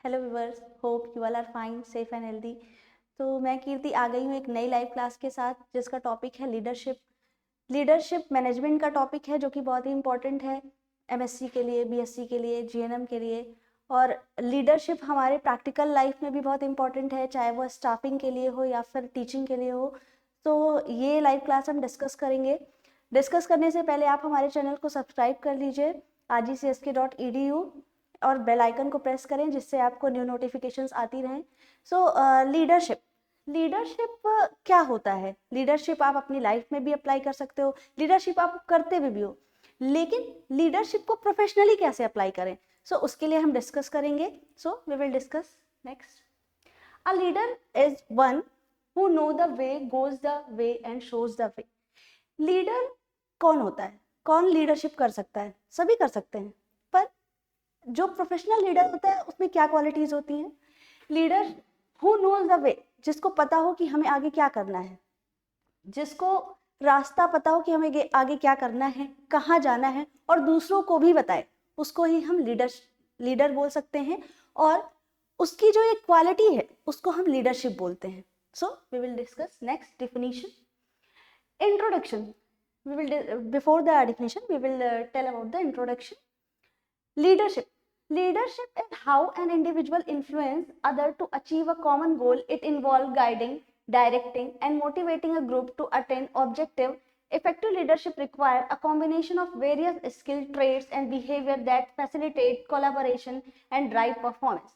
Hello viewers, hope you all are fine, safe and healthy. तो मैं कीर्ति आ गई हूँ एक नई लाइव क्लास के साथ जिसका टॉपिक है लीडरशिप। लीडरशिप मैनेजमेंट का टॉपिक है जो कि बहुत ही इंपॉर्टेंट है एमएससी के लिए, बीएससी के लिए, जीएनएम के लिए। और लीडरशिप हमारे प्रैक्टिकल लाइफ में भी बहुत इंपॉर्टेंट है, चाहे वो स्टाफिंग के लिए हो या फिर टीचिंग के लिए हो। तो ये लाइव क्लास हम डिस्कस करेंगे। डिस्कस करने से पहले आप हमारे चैनल को सब्सक्राइब कर लीजिए rgcsk.edu और बेल आइकन को प्रेस करें जिससे आपको न्यू नोटिफिकेशंस आती रहें। लीडरशिप लीडरशिप क्या होता है? लीडरशिप आप अपनी लाइफ में भी अप्लाई कर सकते हो, लीडरशिप आप करते भी हो, लेकिन लीडरशिप को प्रोफेशनली कैसे अप्लाई करें, उसके लिए हम डिस्कस करेंगे। We will discuss next. A leader is one who know the way, goes the way and shows the way. Leader कौन होता है? कौन लीडरशिप कर सकता है? सभी कर सकते हैं, पर जो प्रोफेशनल लीडर होता है उसमें क्या क्वालिटीज होती हैं? Leader who knows the way, जिसको पता हो कि हमें आगे क्या करना है, जिसको रास्ता पता हो कि हमें आगे क्या करना है, कहाँ जाना है, और दूसरों को भी बताए, उसको ही हम लीडर बोल सकते हैं। और उसकी जो एक क्वालिटी है उसको हम लीडरशिप बोलते हैं। We will discuss next definition. Introduction, we will before the definition we will tell about the introduction. Leadership is how an individual influence other to achieve a common goal. It involves guiding, directing and motivating a group to attain objective. Effective leadership requires a combination of various skill traits and behavior that facilitate collaboration and drive performance.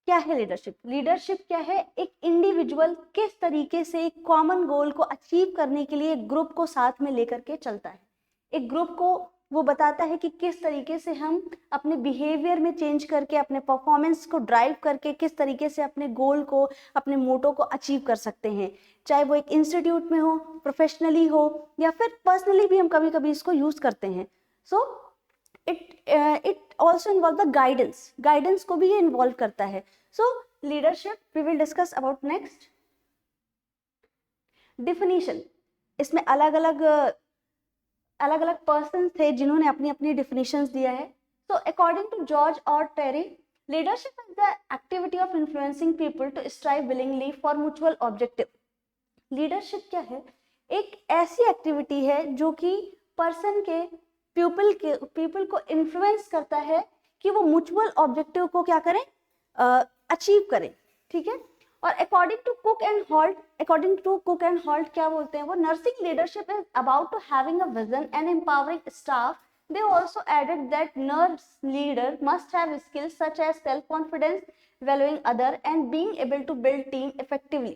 क्या है leadership? Leadership क्या है? एक individual किस तरीके से एक common goal को अचीव करने के लिए एक ग्रुप को साथ में लेकर के चलता है। एक ग्रुप को वो बताता है कि किस तरीके से हम अपने बिहेवियर में चेंज करके, अपने परफॉर्मेंस को ड्राइव करके किस तरीके से अपने गोल को, अपने मोटो को अचीव कर सकते हैं। चाहे वो एक इंस्टीट्यूट में हो, प्रोफेशनली हो, या फिर पर्सनली भी हम कभी कभी इसको यूज करते हैं। It also involve the guidance को भी ये इन्वॉल्व करता है। Leadership we will discuss about next. Definition, इसमें अलग अलग पर्सन थे जिन्होंने अपनी अपनी डिफिनीशंस दिया है। अकॉर्डिंग टू जॉर्ज और Terry, leadership is the activity of influencing people to strive willingly for mutual objective. Leadership क्या है? एक ऐसी एक्टिविटी है जो कि पर्सन के पीपल को इन्फ्लुएंस करता है कि वो म्यूचुअल ऑब्जेक्टिव को क्या करें, अचीव करें। ठीक है। और according to Cook and Holt क्या बोलते हैं वो? Nursing leadership is about to having a vision and empowering staff. They also added that nurse leader must have skills such as self-confidence, valuing other, and being able to build team effectively.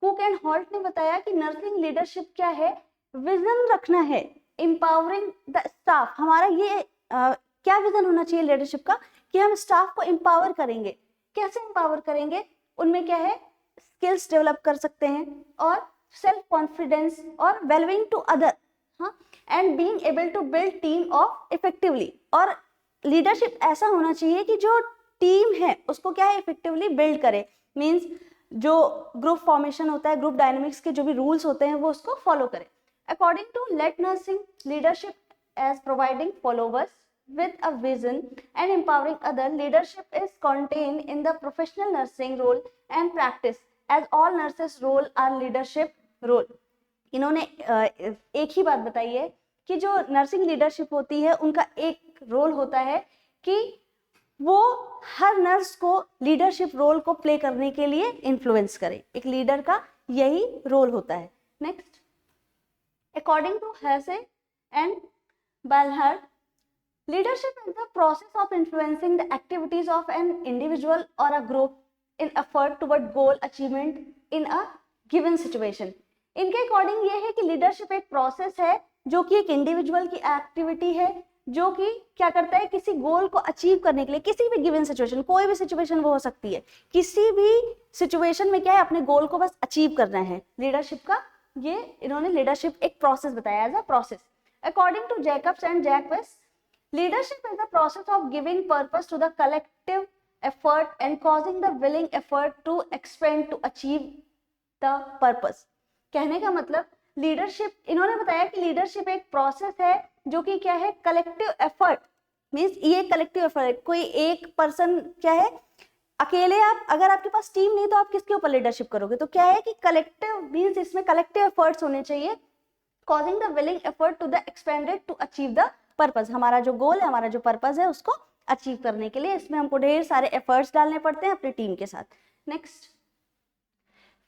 Cook and halt ने बताया कि nursing leadership क्या है? Vision रखना है, empowering the staff. हमारा ये क्या विजन होना चाहिए लीडरशिप का? कि हम स्टाफ को एम्पावर करेंगे। कैसे एम्पावर करेंगे? उनमें क्या है, स्किल्स डेवलप कर सकते हैं, और सेल्फ कॉन्फिडेंस, और valuing to other, and being able to build team of effectively. और लीडरशिप ऐसा होना चाहिए कि जो टीम है उसको क्या है, इफेक्टिवली बिल्ड करे। मींस जो ग्रुप फॉर्मेशन होता है, ग्रुप डायनामिक्स के जो भी रूल्स होते हैं वो उसको फॉलो करे। According to let nursing leadership as providing followers with a vision and empowering other. Leadership is contained in the professional nursing role and practice, as all nurses role are leadership role. इन्होंने एक ही बात बताई है कि जो nursing leadership होती है उनका एक रोल होता है कि वो हर नर्स को लीडरशिप रोल को प्ले करने के लिए इन्फ्लुएंस करे। एक लीडर का यही रोल होता है। Next, according to Hersey and बाल्हर, leadership is the process of influencing the activities of an individual or a group in effort toward goal achievement in a given situation. इनके according ये है कि leadership एक process है जो कि एक इंडिविजुअल की एक्टिविटी है जो कि क्या करता है, किसी गोल को अचीव करने के लिए किसी भी गिवन सिचुएशन, कोई भी सिचुएशन वो हो सकती है, किसी भी सिचुएशन में क्या है, अपने गोल को बस अचीव करना है। लीडरशिप का ये इन्होंने लीडरशिप एक प्रोसेस बताया as a process. According to Jacobs and Jaques, leadership is the process of giving purpose to the collective effort and causing the willing effort to expand to achieve the purpose. कहने का मतलब leadership, इन्होंने बताया कि leadership एक process है जो कि क्या है, कलेक्टिव एफर्ट। मींस ये कलेक्टिव एफर्ट, कोई एक पर्सन क्या है, अकेले आप, अगर आपके पास टीम नहीं तो आप किसके ऊपर लीडरशिप करोगे? तो क्या है कि कलेक्टिव मीन्स इसमें कलेक्टिव एफर्ट्स होने चाहिए, causing the willing effort to the expanded to achieve the purpose। हमारा जो गोल है, हमारा जो पर्पस है, उसको अचीव करने के लिए इसमें हमको ढेर सारे एफर्ट्स डालने पड़ते हैं अपनी टीम के साथ। नेक्स्ट,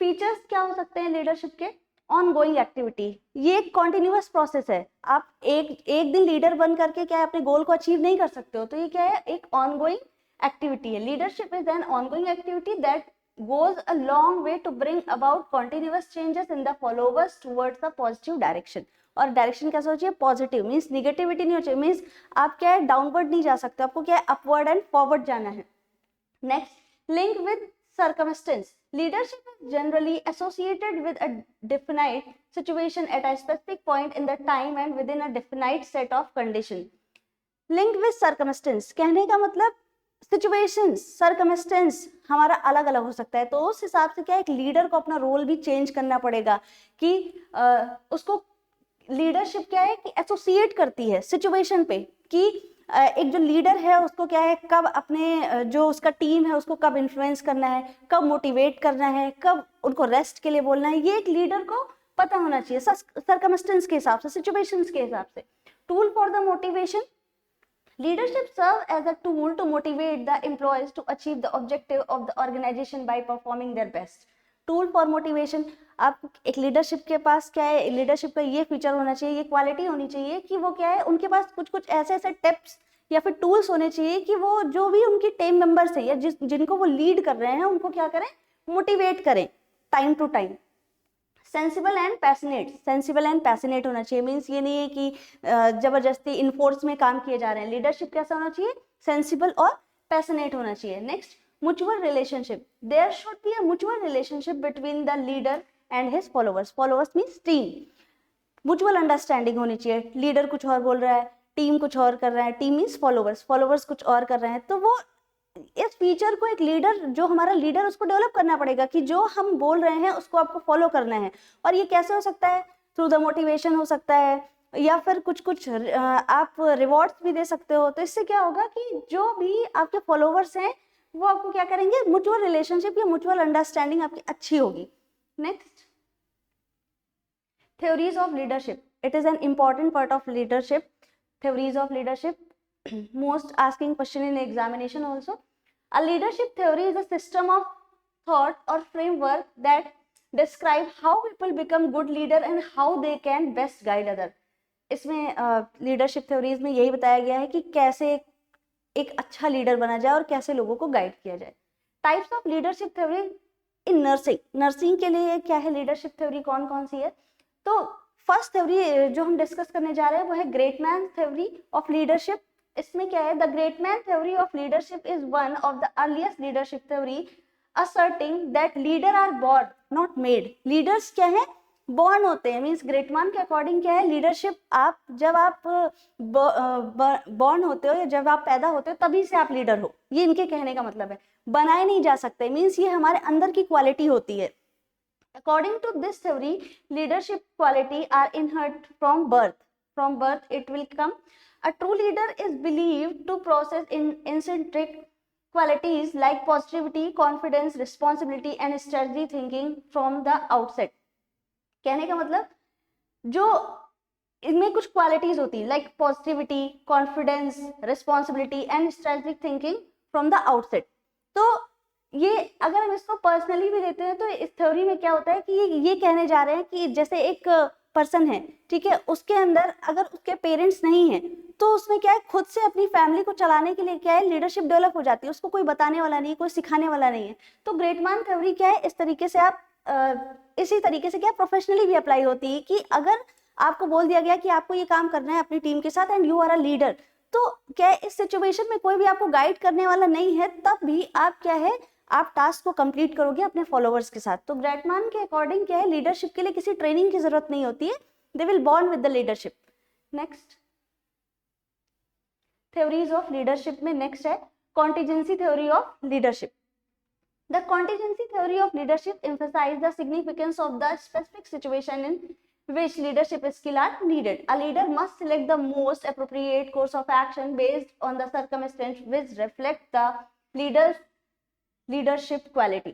फीचर्स क्या हो सकते हैं लीडरशिप के? ऑन गोइंग एक्टिविटी, ये एक कॉन्टिन्यूअस प्रोसेस है। आप एक दिन लीडर बन करके क्या है अपने गोल को अचीव नहीं कर सकते हो, तो ये क्या है, एक ऑन गोइंग एक्टिविटी है। Leadership is an on going activity that goes a long way to bring about continuous changes in the followers towards a positive direction। और डायरेक्शन कैसा हो चाहिए? पॉजिटिव, मीन्स निगेटिविटी नहीं हो चाहिए, मीन्स आप क्या है डाउनवर्ड नहीं जा सकते, आपको क्या है अपवर्ड एंड फॉरवर्ड जाना है। Next, link with circumstance, leadership is generally associated with a definite situation at a specific point in the time and within a definite set of condition। linked with circumstance कहने का मतलब situations, circumstance हमारा अलग अलग हो सकता है, तो उस हिसाब से क्या एक लीडर को अपना रोल भी चेंज करना पड़ेगा कि उसको लीडरशिप क्या है कि एसोसिएट करती है सिचुएशन पे, कि एक जो लीडर है उसको क्या है कब अपने जो उसका टीम है उसको कब इन्फ्लुएंस करना है, कब मोटिवेट करना है, कब उनको रेस्ट के लिए बोलना है, ये एक लीडर को पता होना चाहिए सर्कमस्टेंस के हिसाब से, सिचुएशंस के हिसाब से। Tool for the motivation, leadership serves as a tool to motivate the employees to achieve the objective of the organization by performing their best। Tool for motivation, आप एक लीडरशिप के पास क्या है, लीडरशिप का ये फीचर होना चाहिए, ये क्वालिटी होनी चाहिए कि वो क्या है उनके पास कुछ कुछ ऐसे ऐसे टिप्स या फिर टूल्स होने चाहिए कि वो जो भी उनकी टीम मेंबर्स है या जिनको वो लीड कर रहे हैं उनको क्या करें, मोटिवेट करें time to time. Sensible and passionate, sensible and passionate होना चाहिए, मीन्स ये नहीं है कि जबरदस्ती इनफोर्स में काम किए जा रहे हैं। लीडरशिप कैसा होना चाहिए? सेंसिबल और पैशनेट होना चाहिए। Next, mutual relationship, there should be a mutual relationship between the leader and his followers. Followers means team, mutual understanding होनी चाहिए। लीडर कुछ और बोल रहा है, टीम कुछ और कर रहा है, टीम मीन्स फॉलोअर्स, फॉलोअर्स कुछ और कर रहे हैं, तो वो इस फीचर को एक लीडर, जो हमारा लीडर उसको डेवलप करना पड़ेगा कि जो हम बोल रहे हैं उसको आपको फॉलो करना है। और ये कैसे हो सकता है? थ्रू द मोटिवेशन हो सकता है, या फिर कुछ कुछ आप रिवॉर्ड्स भी दे सकते हो। तो इससे क्या होगा कि जो भी आपके फॉलोवर्स हैं वो आपको क्या करेंगे, म्यूचुअल रिलेशनशिप या म्यूचुअल अंडरस्टैंडिंग आपकी अच्छी होगी। Next, theories of leadership, it is an important part of leadership। theories of leadership, most asking question in examination also। a leadership theory is a system of thought or framework that describe how people become good leader and how they can best guide other। इसमें leadership theories में यही बताया गया है कि कैसे एक अच्छा लीडर बना जाए और कैसे लोगों को गाइड किया जाए। Types of leadership theory in nursing, nursing के लिए क्या है लीडरशिप थ्योरी, कौन कौन सी है? तो फर्स्ट थ्योरी जो हम डिस्कस करने जा रहे हैं वो है great man theory of leadership. इसमें क्या है, the great man theory of leadership is one of the earliest leadership theory asserting that leader are born not made। Leaders क्या है, बॉर्न होते हैं, मीन्स ग्रेट मैन के अकॉर्डिंग क्या है, लीडरशिप आप जब आप बॉर्न होते हो या जब आप पैदा होते हो तभी से आप लीडर हो, ये इनके कहने का मतलब है, बनाए नहीं जा सकते, मीन्स ये हमारे अंदर की क्वालिटी होती है। According to this theory, leadership quality are inherent from birth। From birth it will come। A true leader is believed to possess intrinsic qualities like positivity, confidence, responsibility and strategy thinking from the outset। कहने का मतलब जो इनमें कुछ qualities होती है like positivity, confidence, responsibility and strategic thinking from the outset. तो ये अगर हम इसको पर्सनली भी लेते हैं तो इस थ्योरी में क्या होता है कि ये कहने जा रहे हैं कि जैसे एक पर्सन है, ठीक है, उसके अंदर अगर उसके पेरेंट्स नहीं है तो उसमें क्या है खुद से अपनी फैमिली को चलाने के लिए क्या है लीडरशिप डेवलप हो जाती है, उसको कोई बताने वाला नहीं है, कोई सिखाने वाला नहीं है। तो ग्रेट मैन थ्योरी क्या है, इस तरीके से आप इसी तरीके से क्या प्रोफेशनली भी अप्लाई होती है कि अगर आपको बोल दिया गया कि आपको ये काम करना है अपनी टीम के साथ and you are a leader, तो क्या है इस सिचुएशन में कोई भी आपको गाइड करने वाला नहीं है तब भी आप क्या है आप टास्क को कंप्लीट करोगे अपने फॉलोवर्स के साथ। तो ग्रेट मैन के अकॉर्डिंग क्या है लीडरशिप के लिए किसी ट्रेनिंग की जरूरत नहीं होती है, they will born with the leadership. Next, theories of leadership में नेक्स्ट है contingency theory of leadership. The contingency theory of leadership emphasizes the significance of the specific situation in which leadership skills are needed। A leader must select the most appropriate course of action based on the circumstances which reflect the leader's leadership quality.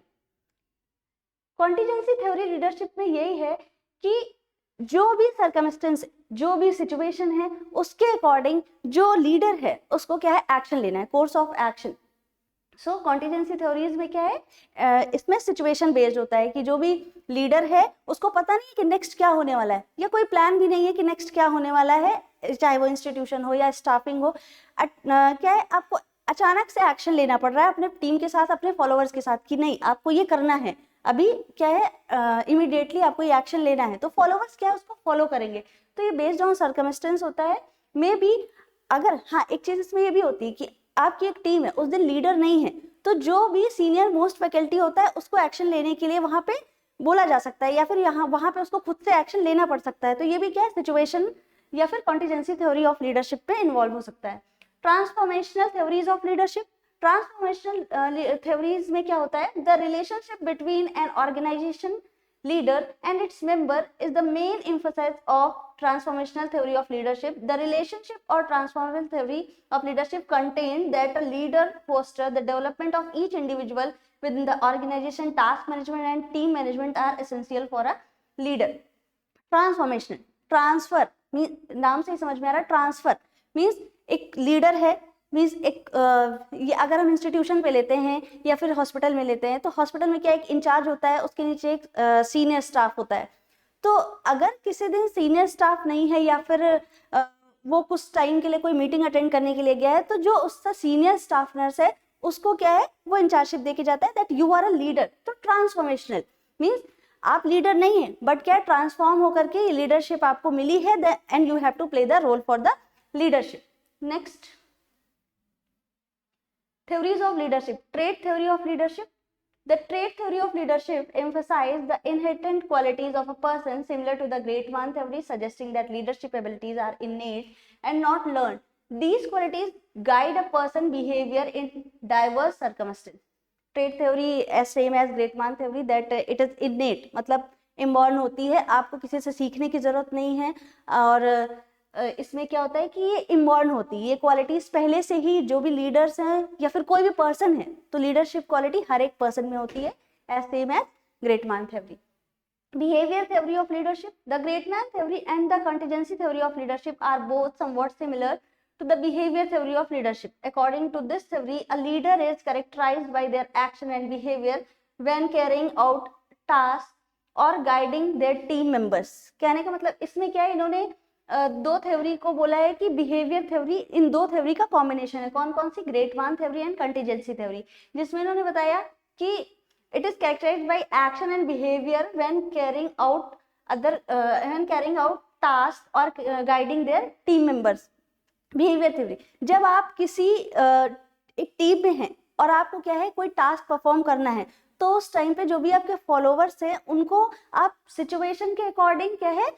Contingency theory leadership में यही है कि जो भी circumstance, जो भी situation है, उसके अकॉर्डिंग जो लीडर है उसको क्या है, एक्शन लेना है, course of action. So contingency theories में क्या है, इसमें सिचुएशन बेस्ड होता है कि जो भी लीडर है उसको पता नहीं कि नेक्स्ट क्या होने वाला है, या कोई प्लान भी नहीं है कि नेक्स्ट क्या होने वाला है, चाहे वो इंस्टीट्यूशन हो या स्टाफिंग हो। क्या है, आपको अचानक से एक्शन लेना पड़ रहा है अपने टीम के साथ, अपने फॉलोअर्स के साथ, कि नहीं आपको ये करना है, अभी क्या है इमीडिएटली आपको ये एक्शन लेना है, तो फॉलोअर्स क्या है उसको फॉलो करेंगे। तो ये बेस्ड ऑन सर्कमस्टेंस होता है। मे बी अगर हाँ एक चीज इसमें ये भी होती है कि आपकी एक टीम है, उस दिन लीडर नहीं है, तो जो भी सीनियर मोस्ट फैकल्टी होता है उसको एक्शन लेने के लिए वहां पे बोला जा सकता है, या फिर यहाँ वहां पे उसको खुद से एक्शन लेना पड़ सकता है। तो ये भी क्या है, सिचुएशन या फिर कॉन्टिजेंसी थ्योरी ऑफ लीडरशिप पे इन्वॉल्व हो सकता है। Transformational theories of leadership. Transformational theories में क्या होता है, the relationship between an organisation leader and its member is the main emphasis of transformational theory of leadership. The relationship or transformational theory of leadership contains that a leader fosters the development of each individual within the organization. Task management and team management are essential for a leader. Transformational, transfer means नाम से ही समझ में आ रहा है, transfer means एक leader है, means एक ये अगर हम इंस्टीट्यूशन पे लेते हैं या फिर हॉस्पिटल में लेते हैं, तो हॉस्पिटल में क्या एक इंचार्ज होता है, उसके नीचे एक सीनियर स्टाफ होता है। तो अगर किसी दिन सीनियर स्टाफ नहीं है या फिर वो कुछ टाइम के लिए कोई मीटिंग अटेंड करने के लिए गया है, तो जो उसका सीनियर स्टाफ नर्स है उसको क्या है, वो इंचार्जशिप देके जाता है, that you are a leader. तो ट्रांसफॉर्मेशनल मीन्स आप लीडर नहीं है, बट क्या ट्रांसफॉर्म होकर के लीडरशिप आपको मिली है, and you have to play the role for the leadership. Next, theories of leadership. Trait theory of leadership. The trait theory of leadership emphasizes the inherent qualities of a person similar to the Great Man theory, suggesting that leadership abilities are innate and not learned. These qualities guide a person's behavior in diverse circumstances. Trait theory as same as Great Man theory, that it is innate, मतलब inborn होती है, आपको किसी से सीखने की जरूरत नहीं है, और इसमें क्या होता है कि ये इनबॉर्न होती है, ये क्वालिटीज पहले से ही जो भी लीडर्स हैं या फिर कोई भी पर्सन है, तो लीडरशिप क्वालिटी हर एक पर्सन में होती है, as same as great man theory. Behaviour theory of leadership. The great man theory and the contingency theory of leadership are both somewhat similar to the behavior theory of leadership. According to this theory, a leader is characterized by their action and behavior when carrying out tasks or guiding their team members. कहने का मतलब इसमें क्या है, इन्होंने दो theory को बोला है कि बिहेवियर थ्योरी इन दो थ्योरी का कॉम्बिनेशन है। कौन कौन सी, great man theory and contingency theory, जिसमें इन्होंने बताया कि it is characterised by action and behaviour when carrying out task और guiding their team members. Behaviour theory, जब आप किसी एक टीम में हैं और आपको क्या है कोई टास्क परफॉर्म करना है, तो उस टाइम पे जो भी आपके फॉलोवर्स हैं उनको आप सिचुएशन के अकॉर्डिंग क्या है,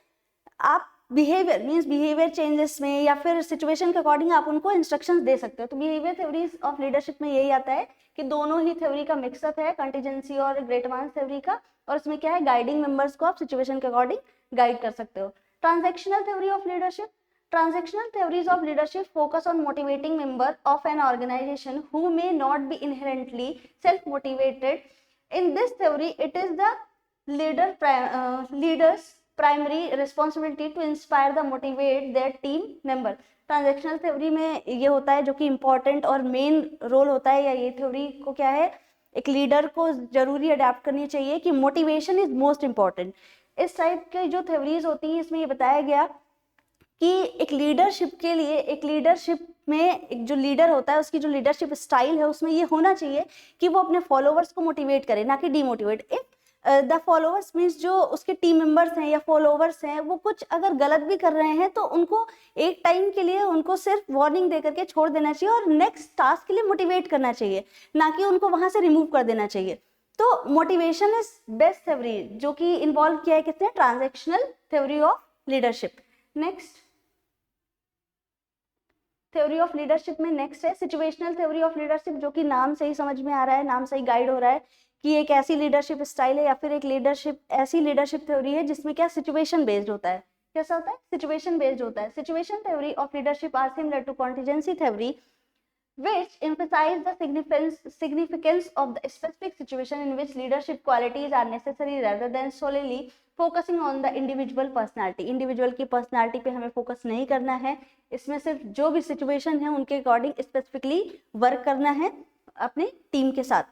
आप बिहेवियर मीन्स बिहेवियर चेंजेस में या फिर सिचुएशन के अकॉर्डिंग आप उनको इंस्ट्रक्शंस दे सकते हो। तो बिहेवियर थ्योरीज ऑफ लीडरशिप में यही आता है कि दोनों ही थ्योरी का मिक्सअप है, कंटीजेंसी और ग्रेट मैन थ्योरी का, और उसमें क्या है गाइडिंग मेंबर्स को आप सिचुएशन के अकॉर्डिंग गाइड कर सकते हो। Transactional theory of leadership. Transactional theories of leadership focus on motivating members of an organization who may not be inherently self-motivated. In this theory, it is the leader's primary responsibility to inspire the motivate their team member. Transactional theory में ये होता है जो कि important और main role होता है, या ये थ्योरी को क्या है एक लीडर को जरूरी अडेप्ट करनी चाहिए कि मोटिवेशन इज मोस्ट इम्पॉर्टेंट। इस टाइप के जो थ्योरीज होती हैं इसमें ये बताया गया कि एक लीडरशिप के लिए, एक लीडरशिप में एक जो लीडर होता है उसकी जो लीडरशिप स्टाइल है उसमें ये होना चाहिए कि वो अपने फॉलोवर्स को मोटिवेट करे, ना कि demotivate. If the followers means जो उसके टीम मेंबर्स हैं या फॉलोवर्स हैं वो कुछ अगर गलत भी कर रहे हैं तो उनको एक टाइम के लिए उनको सिर्फ वार्निंग दे करके छोड़ देना चाहिए और नेक्स्ट टास्क के लिए मोटिवेट करना चाहिए, ना कि उनको वहां से रिमूव कर देना चाहिए। तो मोटिवेशन इज बेस्ट थ्योरी जो कि इन्वॉल्व किया है किसने, transactional theory of leadership. Next theory of leadership में नेक्स्ट है सिचुएशनल थ्योरी ऑफ लीडरशिप, जो कि नाम से ही समझ में आ रहा है, नाम से ही गाइड हो रहा है कि एक ऐसी लीडरशिप स्टाइल है या फिर एक लीडरशिप ऐसी लीडरशिप थ्योरी है जिसमें क्या सिचुएशन बेस्ड होता है। कैसा होता है, सिचुएशन बेस्ड होता है। Situation theory of leadership are similar to contingency theory which emphasize the significance of the specific situation in which leadership qualities are necessary rather than solely focusing on the individual personality. individual की personality पे हमें focus नहीं करना है, इसमें सिर्फ जो भी situation है उनके according specifically work करना है अपने team के साथ.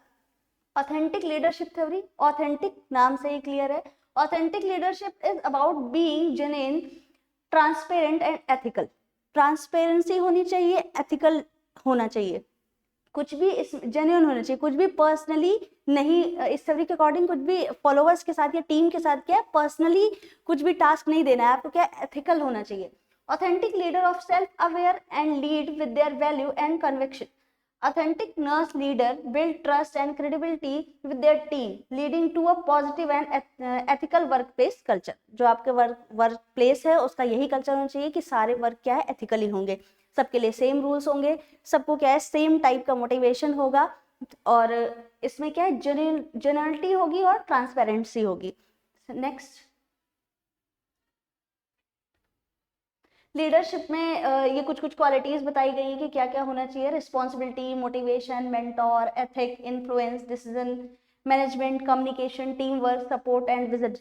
ऑथेंटिक लीडरशिप थ्योरी, ऑथेंटिक नाम से ही क्लियर है. Authentic leadership is about being genuine, transparent and ethical. Transparency होनी चाहिए, एथिकल होना चाहिए, कुछ भी इस जेन्युइन होना चाहिए, कुछ भी पर्सनली नहीं, इस थ्योरी के अकॉर्डिंग कुछ भी फॉलोअर्स के साथ या टीम के साथ क्या है पर्सनली कुछ भी टास्क नहीं देना है आपको, क्या एथिकल होना चाहिए. Authentic leader of self aware and lead with their value and conviction. Authentic nurse leader build trust and credibility with their team, leading to a positive and ethical workplace culture. जो आपके work place है उसका यही culture होना चाहिए कि सारे work क्या है एथिकली होंगे, सबके लिए सेम रूल्स होंगे, सबको क्या है सेम टाइप का मोटिवेशन होगा, और इसमें क्या है जेन्युइनिटी होगी और ट्रांसपेरेंसी होगी. नेक्स्ट, लीडरशिप में ये कुछ क्वालिटीज बताई गई हैं कि क्या क्या होना चाहिए. Responsibility, motivation, mentor, ethic, influence, decision management, communication, team work, support and vision.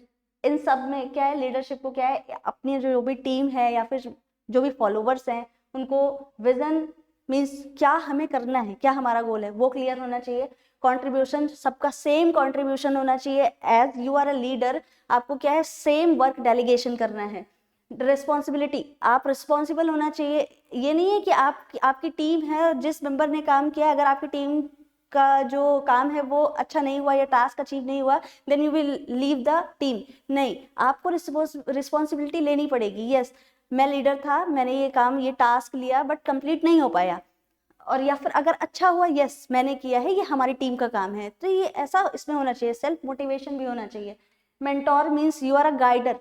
इन सब में क्या है लीडरशिप को क्या है अपनी जो भी टीम है या फिर जो भी फॉलोवर्स हैं उनको विजन मीन्स क्या हमें करना है, क्या हमारा गोल है वो क्लियर होना चाहिए. कंट्रीब्यूशन, सबका सेम कंट्रीब्यूशन होना चाहिए. As you are a leader आपको क्या है सेम वर्क डेलीगेशन करना है. रिस्पॉन्सिबिलिटी, आप रिस्पॉन्सिबल होना चाहिए. ये नहीं है कि आपकी टीम है, जिस मेंबर ने काम किया, अगर आपकी टीम का जो काम है वो अच्छा नहीं हुआ या टास्क अचीव नहीं हुआ then you will leave the team. नहीं, आपको रिस्पॉन्सिबिलिटी लेनी पड़ेगी. यस, मैं लीडर था, मैंने ये काम ये टास्क लिया बट कंप्लीट नहीं हो पाया, और या फिर अगर अच्छा हुआ यस मैंने किया है, ये हमारी टीम का काम है. तो ये ऐसा इसमें होना चाहिए. सेल्फ मोटिवेशन भी होना चाहिए. Mentor means you are a guider.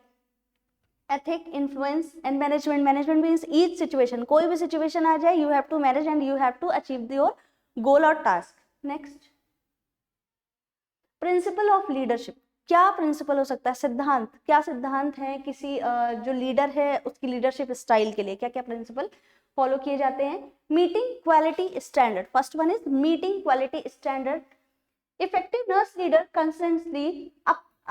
Ethic, influence and management. Management means each situation, कोई भी सिचुएशन आ जाए you have to manage and you have to achieve your goal और task. Next, principle of leadership. क्या principle हो सकता है, सिद्धांत. क्या सिद्धांत है किसी जो लीडर है उसकी लीडरशिप स्टाइल के लिए, क्या क्या प्रिंसिपल फॉलो किए जाते हैं. Meeting quality standard. First one is meeting quality standard. Effective nurse leader consistently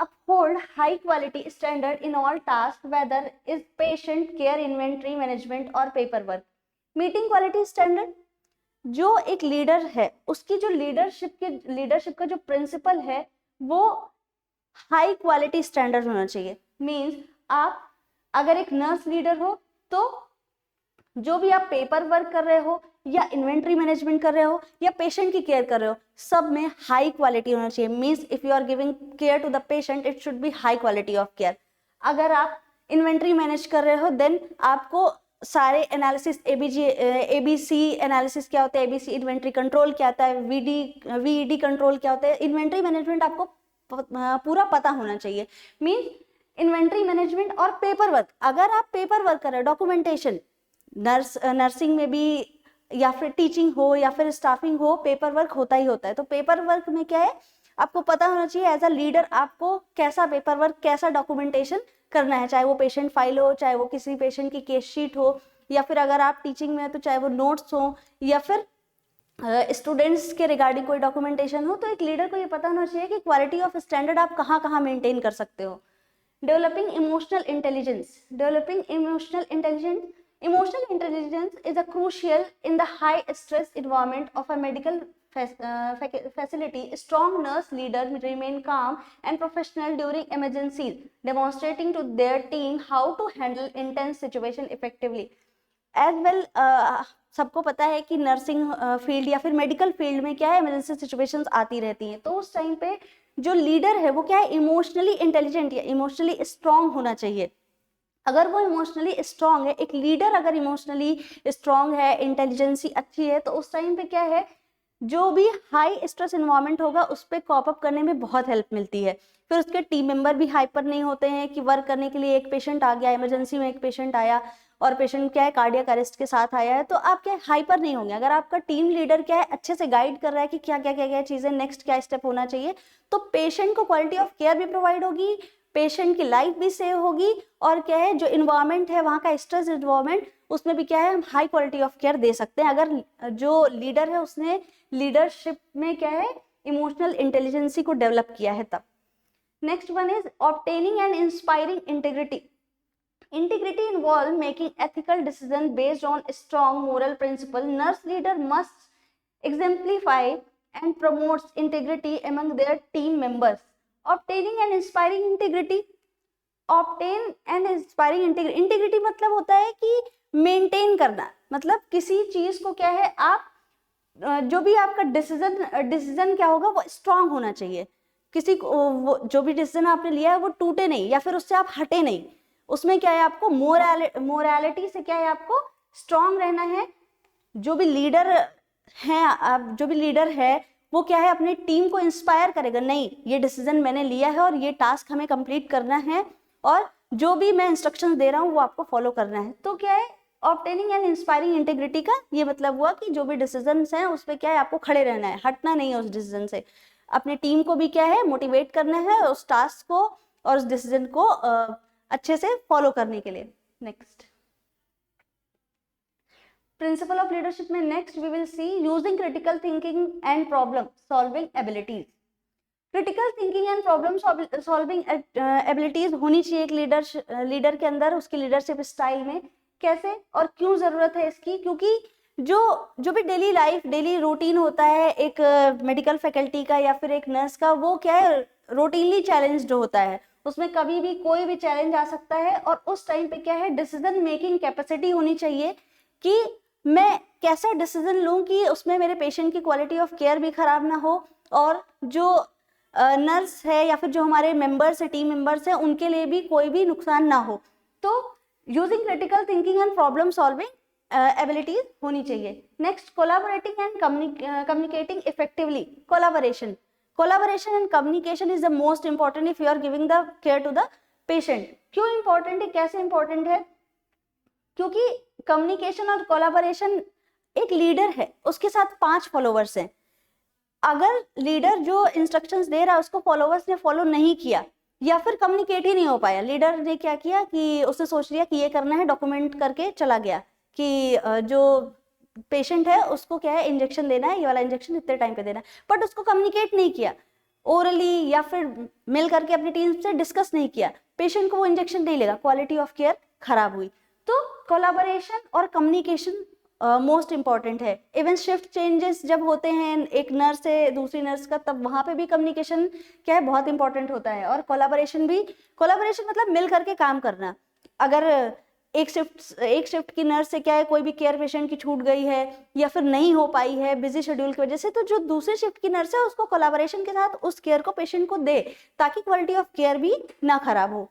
uphold high quality standard in all tasks, whether is patient care, inventory management or paperwork. Meeting quality standard, जो एक leader है उसकी जो leadership का जो principal है वो high quality standard होना चाहिए. मींस आप अगर एक नर्स लीडर हो तो जो भी आप पेपर वर्क कर रहे हो या इन्वेंट्री मैनेजमेंट कर रहे हो या पेशेंट की केयर कर रहे हो, सब में हाई क्वालिटी होना चाहिए. Means if you are giving care to the patient it should be high quality of care. अगर आप इन्वेंट्री मैनेज कर रहे हो देन आपको सारे एनालिसिस एबीसी एनालिसिस क्या होता है, एबीसी इन्वेंट्री कंट्रोल क्या होता है, वीईडी कंट्रोल क्या होता है, इन्वेंट्री मैनेजमेंट आपको पूरा पता होना चाहिए. मींस इन्वेंट्री मैनेजमेंट और पेपर वर्क. अगर आप पेपर वर्क कर रहे हो, डॉक्यूमेंटेशन, नर्सिंग में भी या फिर टीचिंग हो या फिर स्टाफिंग हो, पेपर वर्क होता ही होता है. तो पेपर वर्क में क्या है आपको पता होना चाहिए एज अ लीडर आपको कैसा पेपर वर्क, कैसा डॉक्यूमेंटेशन करना है, चाहे वो पेशेंट फाइल हो, चाहे वो किसी पेशेंट की केस शीट हो, या फिर अगर आप टीचिंग में है तो चाहे वो नोट्स हो या फिर स्टूडेंट्स के रिगार्डिंग कोई डॉक्यूमेंटेशन हो. तो एक लीडर को ये पता होना चाहिए कि क्वालिटी ऑफ स्टैंडर्ड आप कहाँ कहाँ मेंटेन कर सकते हो. Developing emotional intelligence. Emotional intelligence is a crucial in the high stress environment of a medical facility. Strong nurse leaders remain calm and professional during emergencies, demonstrating to their team how to handle intense situation effectively. As well, सबको पता है कि nursing field या फिर medical field में क्या है emergency situations आती रहती हैं. तो उस टाइम पे जो लीडर है वो क्या है इमोशनली इंटेलिजेंट या इमोशनली स्ट्रांग होना चाहिए. अगर वो इमोशनली स्ट्रांग है, एक लीडर अगर इमोशनली स्ट्रांग है, इंटेलिजेंसी अच्छी है, तो उस टाइम पे क्या है जो भी हाई स्ट्रेस एनवायरनमेंट होगा उस पर कॉप अप करने में बहुत हेल्प मिलती है. फिर उसके टीम मेंबर भी हाइपर नहीं होते हैं कि वर्क करने के लिए एक पेशेंट आ गया, इमरजेंसी में एक पेशेंट आया और पेशेंट क्या है कार्डियक अरेस्ट के साथ आया है, तो आप क्या हाइपर नहीं होंगे. अगर आपका टीम लीडर क्या है अच्छे से गाइड कर रहा है कि क्या क्या क्या क्या चीजें नेक्स्ट क्या स्टेप होना चाहिए, तो पेशेंट को क्वालिटी ऑफ केयर भी प्रोवाइड होगी, पेशेंट की लाइफ भी सेव होगी, और क्या है जो इन्वायरमेंट है वहाँ का स्ट्रेस इन्वायरमेंट उसमें भी क्या है, हम हाई क्वालिटी ऑफ केयर दे सकते हैं अगर जो लीडर है उसने लीडरशिप में क्या है, इमोशनल इंटेलिजेंसी को डेवलप किया है तब। Next one is obtaining and inspiring integrity. Integrity involves making ethical decisions based on strong moral principles. Nurse leader must exemplify and promotes integrity among their team members. Obtaining and inspiring integrity. Obtain and inspiring integrity. Integrity मतलब होता है कि maintain करना, मतलब किसी चीज को क्या है, आप जो भी आपका डिसीजन क्या होगा वो स्ट्रांग होना चाहिए. किसी को वो जो भी डिसीजन आपने लिया है वो टूटे नहीं या फिर उससे आप हटे नहीं. उसमें क्या है, आपको मोरालिटी से क्या है, आपको स्ट्रांग रहना है. जो भी लीडर है, आप जो भी लीडर है वो क्या है, अपनी टीम को इंस्पायर करेगा, नहीं ये डिसीजन मैंने लिया है और ये टास्क हमें कंप्लीट करना है और जो भी मैं इंस्ट्रक्शंस दे रहा हूँ वो आपको फॉलो करना है. तो क्या है, ऑब्टेनिंग एंड इंस्पायरिंग इंटीग्रिटी का ये मतलब हुआ कि जो भी डिसीजंस हैं उस पर क्या है, आपको खड़े रहना है, हटना नहीं है उस डिसीजन से. अपनी टीम को भी क्या है, मोटिवेट करना है उस टास्क को और उस डिसीजन को अच्छे से फॉलो करने के लिए. नेक्स्ट प्रिंसिपल ऑफ लीडरशिप में next we will see using critical thinking and problem solving abilities. Critical thinking and problem solving abilities होनी चाहिए एक लीडर के अंदर, उसकी लीडरशिप स्टाइल में. कैसे और क्यों जरूरत है इसकी? क्योंकि जो भी डेली लाइफ, डेली रूटीन होता है एक मेडिकल फैकल्टी का या फिर एक नर्स का, वो क्या है, रूटीनली चैलेंज्ड होता है. उसमें कभी भी कोई भी चैलेंज आ सकता है और उस टाइम पे क्या है, डिसीजन मेकिंग कैपेसिटी होनी चाहिए कि मैं कैसा डिसीजन लूं कि उसमें मेरे पेशेंट की क्वालिटी ऑफ केयर भी खराब ना हो और जो नर्स है या फिर जो हमारे मेंबर्स है, टीम मेंबर्स है, उनके लिए भी कोई भी नुकसान ना हो. तो using critical thinking and problem solving abilities होनी चाहिए. Next collaborating and communicating effectively. Collaboration and communication is the most important if you are giving the care to the patient. क्यों important है, कैसे important है? क्योंकि कम्युनिकेशन और collaboration, एक leader है उसके साथ 5 फॉलोवर्स हैं. अगर लीडर जो इंस्ट्रक्शंस दे रहा है उसको फॉलोवर्स ने फॉलो नहीं किया या फिर कम्युनिकेट ही नहीं हो पाया, लीडर ने क्या किया कि उसने सोच लिया कि ये करना है, डॉक्यूमेंट करके चला गया कि जो पेशेंट है उसको क्या है, इंजेक्शन देना है, ये वाला इंजेक्शन इतने टाइम पे देना है, बट उसको कम्युनिकेट नहीं किया ओरली या फिर मिल करके अपनी टीम से डिस्कस नहीं किया, पेशेंट को वो इंजेक्शन नहीं लेगा, क्वालिटी ऑफ केयर खराब हुई. तो कोलैबोरेशन और कम्युनिकेशन मोस्ट इंपॉर्टेंट है. इवन शिफ्ट चेंजेस जब होते हैं एक नर्स से दूसरी नर्स का, तब वहां पे भी कम्युनिकेशन क्या है, बहुत इंपॉर्टेंट होता है. और कोलैबोरेशन मतलब मिल करके काम करना. अगर एक शिफ्ट की नर्स से क्या है, कोई भी केयर पेशेंट की छूट गई है या फिर नहीं हो पाई है बिजी शेड्यूल की वजह से, तो जो दूसरी शिफ्ट की नर्स है उसको कोलैबोरेशन के साथ उस केयर को पेशेंट को दे ताकि क्वालिटी ऑफ केयर भी ना खराब हो.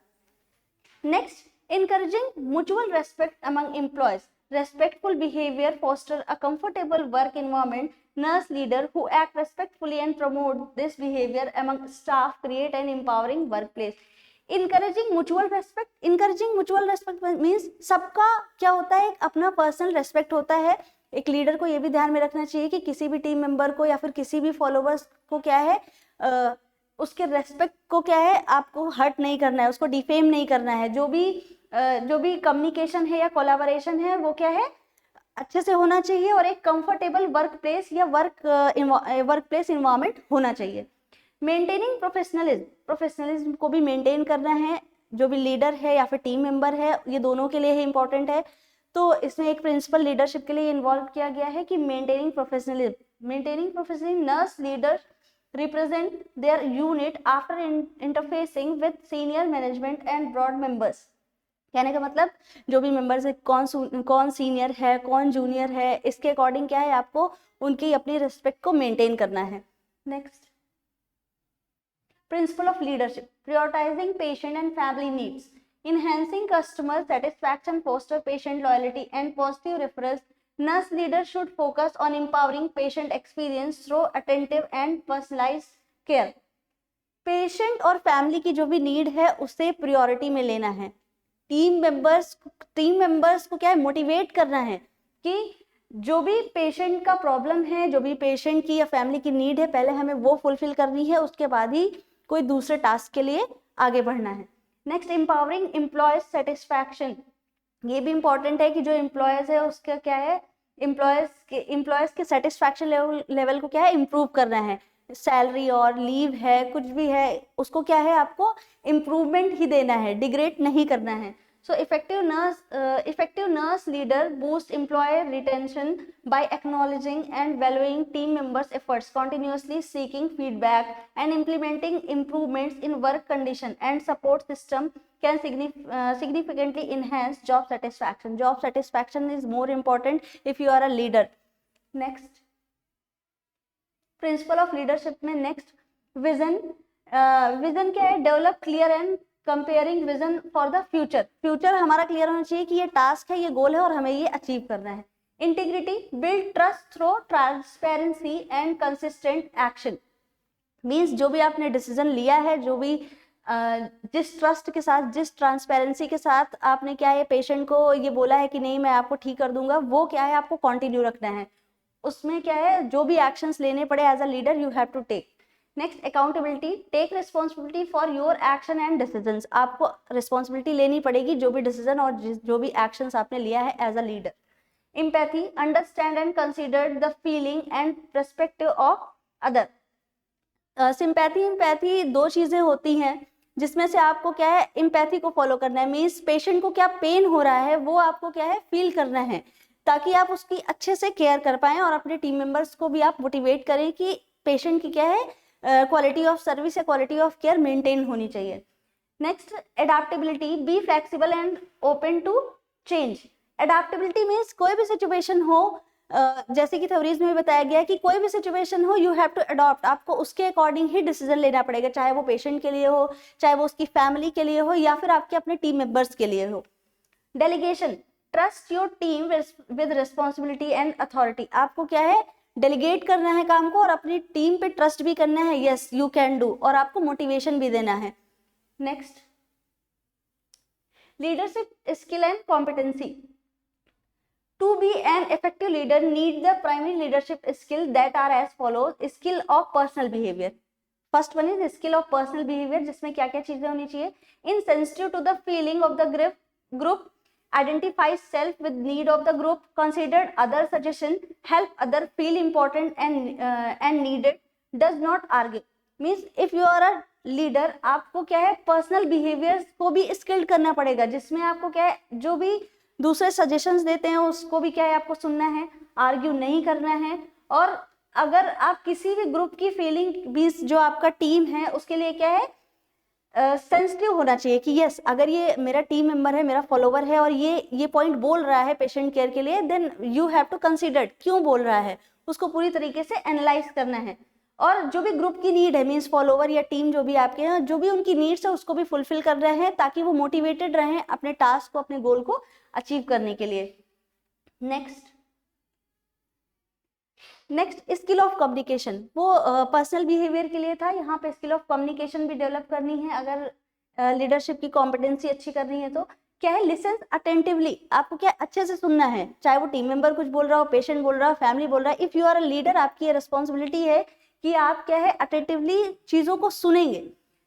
Next, encouraging mutual respect among employees. Respectful behavior fosters a comfortable work environment. Nurse leaders who act respectfully and promote this behavior among staff create an empowering workplace. Encouraging mutual respect means सबका क्या होता है, एक अपना personal respect होता है. एक leader को ये भी ध्यान में रखना चाहिए कि किसी भी टीम मेंबर को या फिर किसी भी फॉलोवर्स को क्या है, उसके रेस्पेक्ट को क्या है, आपको हर्ट नहीं करना है, उसको डिफेम नहीं करना है. जो भी कम्युनिकेशन है या कोलैबोरेशन है वो क्या है, अच्छे से होना चाहिए और एक कंफर्टेबल वर्क प्लेस या वर्क प्लेस इन्वायरमेंट होना चाहिए. मेंटेनिंग प्रोफेशनलिज्म को भी मेंटेन करना है. जो भी लीडर है या फिर टीम मेंबर है, ये दोनों के लिए ही इंपॉर्टेंट है. तो इसमें एक प्रिंसिपल लीडरशिप के लिए इन्वॉल्व किया गया है कि maintaining professionalism. Nurse leader represent their unit after interfacing with senior management and board members. कहने का मतलब जो भी मेंबर्स है, कौन सीनियर है कौन जूनियर है, इसके अकॉर्डिंग क्या है, आपको उनकी अपनी रिस्पेक्ट को मेंटेन करना है. Next, principle of leadership. Prioritising patient and family needs. Enhancing customer satisfaction foster patient loyalty and positive referrals. Nurse leaders should focus on empowering patient experience through attentive and personalized care. Patient और family की जो भी need है उसे priority में लेना है. Team members को क्या है, मोटिवेट करना है कि जो भी पेशेंट का प्रॉब्लम है, जो भी पेशेंट की या फैमिली की नीड है, पहले हमें वो फुलफिल करनी है, उसके बाद ही कोई दूसरे टास्क के लिए आगे बढ़ना है. Next, empowering employ satisfaction. ये भी इंपॉर्टेंट है कि जो एम्प्लॉयज है उसका क्या है, एम्प्लॉयज के सेटिस्फैक्शन लेवल को क्या है, इम्प्रूव करना है। सैलरी और लीव है, कुछ भी है, उसको क्या है, आपको इम्प्रूवमेंट ही देना है, डिग्रेड नहीं करना है। So effective nurse leader boosts employee retention by acknowledging and valuing team members' efforts, continuously seeking feedback and implementing improvements in work condition and support system can significantly enhance job satisfaction. Job satisfaction is more important if you are a leader. Next, principle of leadership में next, vision. Vision क्या है, develop clear and comparing vision for the future. Future हमारा clear होना चाहिए कि ये task है, ये गोल है और हमें ये अचीव करना है। Integrity, build trust through transparency and consistent action. Means जो भी आपने डिसीजन लिया है, जो भी जिस ट्रस्ट के साथ, जिस ट्रांसपेरेंसी के साथ आपने क्या है पेशेंट को ये बोला है कि नहीं मैं आपको ठीक कर दूंगा, वो क्या है आपको कंटिन्यू रखना है। उसमें क्या है, जो भी एक्शंस लेने पड़े as a leader you have to take. Next, accountability, take responsibility for your action and decisions. आपको रिस्पॉन्सिबिलिटी लेनी पड़ेगी जो भी डिसीजन और जो भी एक्शंस आपने लिया है as a leader. Empathy, understand and consider the feeling and perspective of other. Sympathy, empathy दो चीजें होती हैं जिसमें से आपको क्या है एम्पैथी को फॉलो करना है। मीन्स पेशेंट को क्या पेन हो रहा है वो आपको क्या है फील करना है, ताकि आप उसकी अच्छे से केयर कर पाएं और अपने टीम मेंबर्स को भी आप मोटिवेट करें कि पेशेंट की क्या है क्वालिटी ऑफ सर्विस या क्वालिटी ऑफ केयर मेंटेन होनी चाहिए। Next, adaptability, be flexible and open to change. Adaptability means कोई भी सिचुएशन हो, जैसे कि थ्योरीज में भी बताया गया है कि कोई भी सिचुएशन हो यू हैव टू अडॉप्ट, आपको उसके अकॉर्डिंग ही डिसीजन लेना पड़ेगा, चाहे वो पेशेंट के लिए हो, चाहे वो उसकी फैमिली के लिए हो, या फिर आपके अपने टीम मेंबर्स के लिए हो। Delegation, trust your team with responsibility and authority. आपको क्या है डेलीगेट करना है काम को और अपनी टीम पे ट्रस्ट भी करना है, यस यू कैन डू, और आपको मोटिवेशन भी देना है। Next, leadership skill and competency. To be an effective leader, need the primary leadership skill that are as follows. Skill of personal behavior. First one is skill of personal behavior, जिसमें क्या क्या चीजें होनी चाहिए। Insensitive to the feeling of the group, identifies self with need of the group, considered other suggestion, help other feel important and needed, does not argue. Means if you are a leader, आपको क्या है personal behaviour को भी skilled करना पड़ेगा, जिसमें आपको क्या है जो भी दूसरे सजेशंस देते हैं उसको भी क्या है आपको सुनना है, आर्ग्यू नहीं करना है। और अगर आप किसी भी ग्रुप की फीलिंग भी, जो आपका टीम है उसके लिए क्या है सेंसिटिव होना चाहिए कि यस अगर ये मेरा टीम मेंबर है, मेरा फॉलोवर है और ये पॉइंट बोल रहा है पेशेंट केयर के लिए, then you have to consider क्यों बोल रहा है, उसको पूरी तरीके से एनालाइज करना है। और जो भी ग्रुप की नीड है, मीन्स फॉलोवर या टीम जो भी आपके हैं, जो भी उनकी नीड्स है उसको भी फुलफिल कर रहे हैं, ताकि वो मोटिवेटेड रहें अपने टास्क को, अपने गोल को अचीव करने के लिए। नेक्स्ट स्किल ऑफ कम्युनिकेशन, वो पर्सनल बिहेवियर के लिए था, यहाँ पे स्किल ऑफ कम्युनिकेशन भी डेवलप करनी है अगर लीडरशिप की कॉम्पिटेंसी अच्छी करनी है। तो क्या है, लिसन अटेंटिवली, आपको क्या अच्छे से सुनना है, चाहे वो टीम मेंबर कुछ बोल रहा हो, पेशेंट बोल रहा हो, फैमिली बोल रहा है। If you are a leader, आपकी ये रिस्पॉन्सिबिलिटी है कि आप क्या है अटेंटिवली चीजों को सुनेंगे।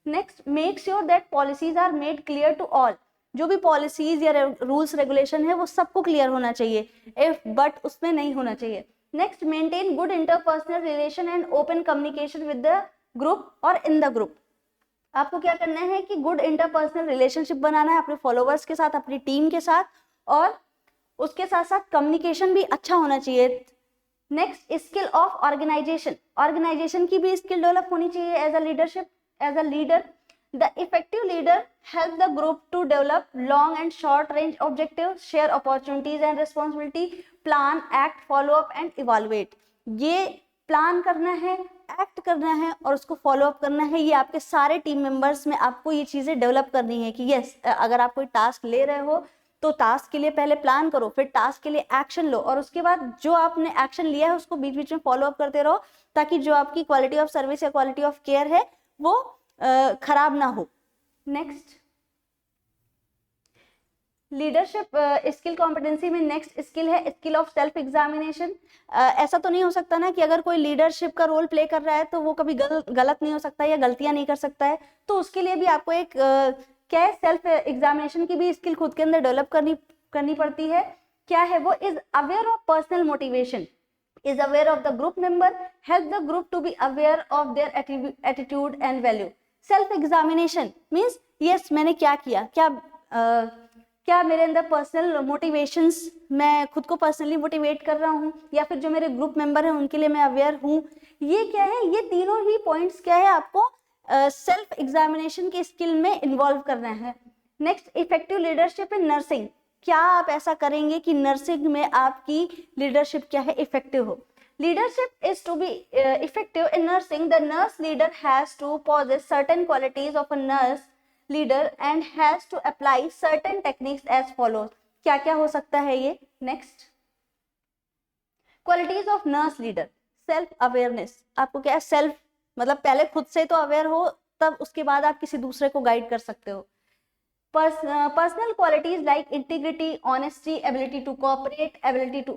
Next, make sure that policies are made clear to all. जो भी पॉलिसीज या रूल्स रेगुलेशन है वो सबको क्लियर होना चाहिए, इफ बट उसमें नहीं होना चाहिए। Next, maintain good interpersonal relation and open communication with the group और इन द ग्रुप। आपको क्या करना है कि गुड इंटरपर्सनल रिलेशनशिप बनाना है अपने फॉलोवर्स के साथ, अपनी टीम के साथ, और उसके साथ साथ कम्युनिकेशन भी अच्छा होना चाहिए। Next, skill of organisation, organisation की भी स्किल डेवलप होनी चाहिए as a leadership, as a leader. The effective leader help the group to develop long and short range objectives, share opportunities and responsibility, plan, act, follow up and evaluate. ये plan करना है, act करना है और उसको follow up करना है। ये आपके सारे टीम मेंबर्स में आपको ये चीजें डेवलप करनी है कि यस अगर आप कोई टास्क ले रहे हो तो टास्क के लिए पहले प्लान करो, फिर टास्क के लिए एक्शन लो, और उसके बाद जो आपने एक्शन लिया है उसको बीच बीच में फॉलो अप करते रहो, ताकि जो आपकी क्वालिटी ऑफ सर्विस या क्वालिटी ऑफ केयर है वो खराब ना हो। नेक्स्ट, लीडरशिप स्किल कॉम्पिटेंसी में नेक्स्ट स्किल है स्किल ऑफ सेल्फ एग्जामिनेशन। ऐसा तो नहीं हो सकता ना कि अगर कोई लीडरशिप का रोल प्ले कर रहा है तो वो कभी गलत नहीं हो सकता या गलतियां नहीं कर सकता है। तो उसके लिए भी आपको एक क्या है सेल्फ एग्जामिनेशन की भी स्किल खुद के अंदर डेवलप करनी करनी पड़ती है, क्या है वो, is aware of personal motivation, is aware of the group member, help the group to be aware of their attitude and value. Self examination means yes मैंने क्या किया, क्या मेरे अंदर पर्सनल मोटिवेशंस, मैं खुद को पर्सनली मोटिवेट कर रहा हूँ, या फिर जो मेरे ग्रुप मेंबर हैं उनके लिए मैं अवेयर हूँ. ये क्या है, ये तीनों ही पॉइंट्स क्या है, आपको सेल्फ एग्जामिनेशन के स्किल में इन्वॉल्व करना है. Next, effective leadership in nursing. क्या आप ऐसा करेंगे कि नर्सिंग में आपकी लीडरशिप क्या है, इफेक्टिव हो. Leadership is to be effective in nursing, the nurse leader has to possess certain qualities of a nurse leader and has to apply certain techniques as follows. क्या क्या हो सकता है ये. Next, qualities of nurse leader. Self awareness. आपको क्या है, self मतलब पहले खुद से तो अवेयर हो, तब उसके बाद आप किसी दूसरे को गाइड कर सकते हो. Personal qualities like integrity, honesty, ability to cooperate, ability to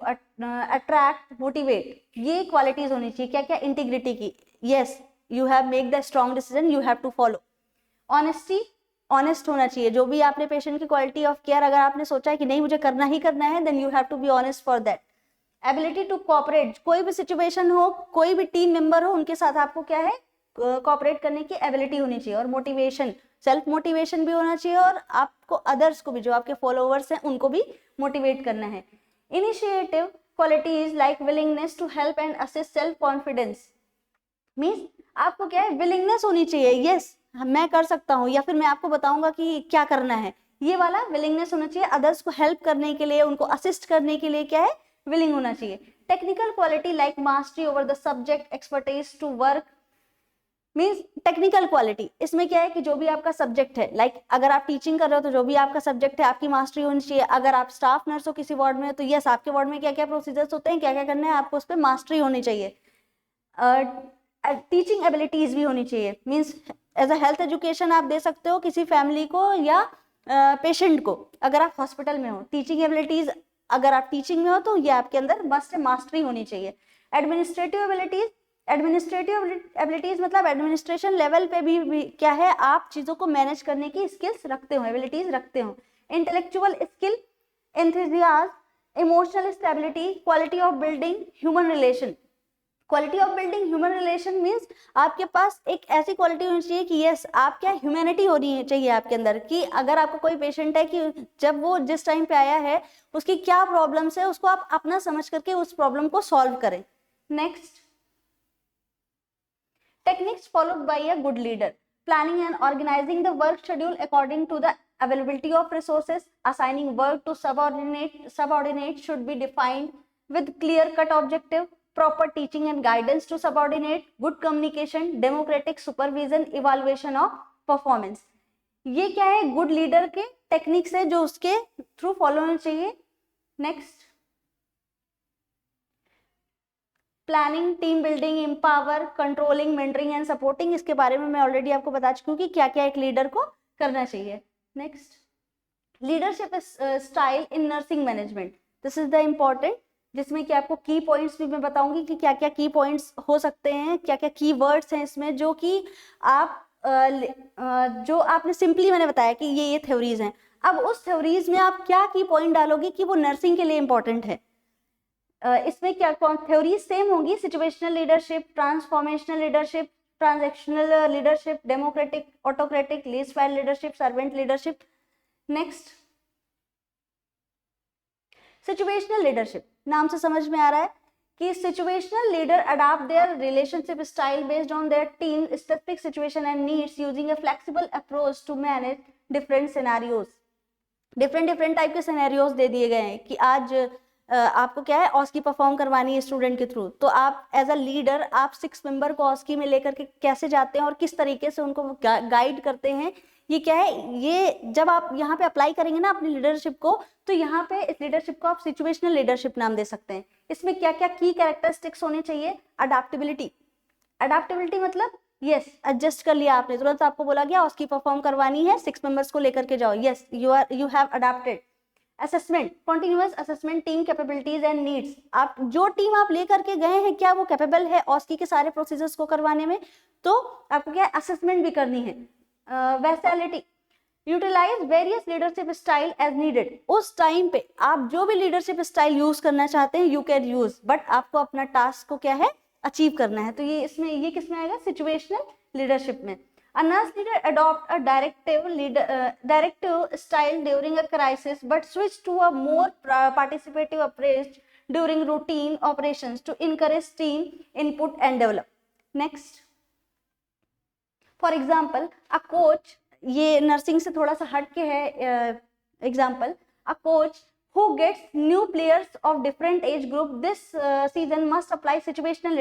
attract, motivate. ये qualities होनी चाहिए. क्या क्या, integrity की, yes you have make the strong decision, you have to follow. Honesty, honest होना चाहिए. जो भी आपने पेशेंट की क्वालिटी ऑफ केयर अगर आपने सोचा है कि नहीं मुझे करना ही करना है, then you have to be honest for that. Ability to cooperate. कोई भी सिचुएशन हो, कोई भी टीम मेंबर हो, उनके साथ आपको क्या है, कोऑपरेट करने की एबिलिटी होनी चाहिए. और मोटिवेशन, सेल्फ मोटिवेशन भी होना चाहिए, और आपको अदर्स को भी, जो आपके फॉलोअर्स हैं उनको भी मोटिवेट करना है. Initiative qualities like willingness to help and assist, self confidence means आपको क्या है, विलिंगनेस होनी चाहिए. यस मैं कर सकता हूँ, या फिर मैं आपको बताऊंगा कि क्या करना है, ये वाला विलिंगनेस होना चाहिए. अदर्स को हेल्प करने के लिए, उनको असिस्ट करने के लिए क्या है, विलिंग होना चाहिए. Technical quality like mastery over the subject, expertise to work means technical quality. इसमें क्या है कि जो भी आपका सब्जेक्ट है, लाइक अगर आप टीचिंग कर रहे हो तो जो भी आपका सब्जेक्ट है आपकी मास्टरी होनी चाहिए. अगर आप स्टाफ नर्स हो किसी वार्ड में, तो यस आपके वार्ड में क्या क्या प्रोसीजर्स होते हैं, क्या क्या करना है, आपको उस पर मास्टरी होनी चाहिए. टीचिंग एबिलिटीज भी होनी चाहिए. Means as a health education आप दे सकते हो किसी फैमिली को या पेशेंट को, अगर आप हॉस्पिटल में हो. टीचिंग एबिलिटीज, अगर आप टीचिंग में हो तो ये आपके अंदर मस्ट मास्टरी होनी चाहिए. एडमिनिस्ट्रेटिव एबिलिटीज, एडमिनिस्ट्रेटिव एबिलिटीज मतलब एडमिनिस्ट्रेशन लेवल पे भी क्या है, आप चीजों को मैनेज करने की स्किल्स रखते हो, एबिलिटीज रखते हो. Intellectual skill, enthusiasm, emotional stability, quality of building human relation. Quality of building human relation means आपके पास एक ऐसी क्वालिटी होनी चाहिए कि यस आप क्या, ह्यूमैनिटी होनी चाहिए आपके अंदर, कि अगर आपको कोई पेशेंट है कि जब वो जिस टाइम पे आया है उसकी क्या प्रॉब्लम्स है, उसको आप अपना समझ करके उस प्रॉब्लम को सॉल्व करें. Next, techniques followed by a good leader. Planning and organizing the work schedule according to the availability of resources. Assigning work to subordinates should be defined with clear-cut objective. Proper teaching and guidance to subordinate. Good communication. Democratic supervision. Evaluation of performance. ये क्या है, good leader के techniques है जो उसके through follow होने चाहिए. Next, planning, team building, empower, controlling, mentoring and supporting. इसके बारे में मैं ऑलरेडी आपको बता चुकी हूँ कि क्या क्या एक लीडर को करना चाहिए. Next, leadership style in nursing management. This is the important, जिसमें कि आपको की पॉइंट्स भी मैं बताऊंगी कि क्या क्या की पॉइंट्स हो सकते हैं, क्या क्या की वर्ड्स हैं इसमें, जो कि आप जो आपने सिंपली मैंने बताया कि ये थ्योरीज हैं. अब उस थ्योरीज में आप क्या की पॉइंट डालोगे कि वो नर्सिंग के लिए इंपॉर्टेंट है. इसमें क्या थ्योरी सेम होगी, situational leadership, transformational leadership, transactional leadership, democratic, autocratic, laissez faire leadership, servant leadership. Next, situational leadership. नाम से समझ में आ रहा है कि situational leader adopt their relationship style based on their team specific situation and needs using a flexible approach to manage different scenarios. Different type के scenarios दे दिए गए हैं कि आज आपको क्या है, ऑस्की परफॉर्म करवानी है स्टूडेंट के थ्रू, तो आप एज अ लीडर आप 6 मेंबर को ऑस्की में लेकर के कैसे जाते हैं और किस तरीके से उनको गाइड करते हैं. ये क्या है, ये जब आप यहाँ पे अप्लाई करेंगे ना अपनी लीडरशिप को, तो यहाँ पे इस लीडरशिप को आप सिचुएशनल लीडरशिप नाम दे सकते हैं. इसमें क्या क्या की कैरेक्टरिस्टिक्स होने चाहिए. अडाप्टेबिलिटी. अडाप्टेबिलिटी मतलब यस एडजस्ट कर लिया आपने, तुरंत आपको बोला गया ऑस्की परफॉर्म करवानी है, 6 मेंबर्स को लेकर के जाओ, yes you have adapted. Assessment, continuous assessment team capabilities and needs. आप जो टीम आप लेकर के गए हैं क्या वो कैपेबल है ऑस्की के सारे प्रोसीजर्स को करवाने में, तो आपको क्या असेसमेंट भी करनी है. Versatility, utilise various leadership style as needed, उस टाइम पे आप जो भी लीडरशिप स्टाइल यूज करना चाहते हैं यू कैन यूज, बट आपको अपना टास्क को क्या है अचीव करना है। तो ये इसमें ये किसमें आएगा, सिचुएशनल लीडरशिप में। A nurse leader adopt a directive style during a crisis, but switch to a more participative approach during routine operations to encourage team input and develop. Next, for example, a coach, ये nursing से थोड़ा सा हट के है example, a coach who gets new players of different age group this season must apply situational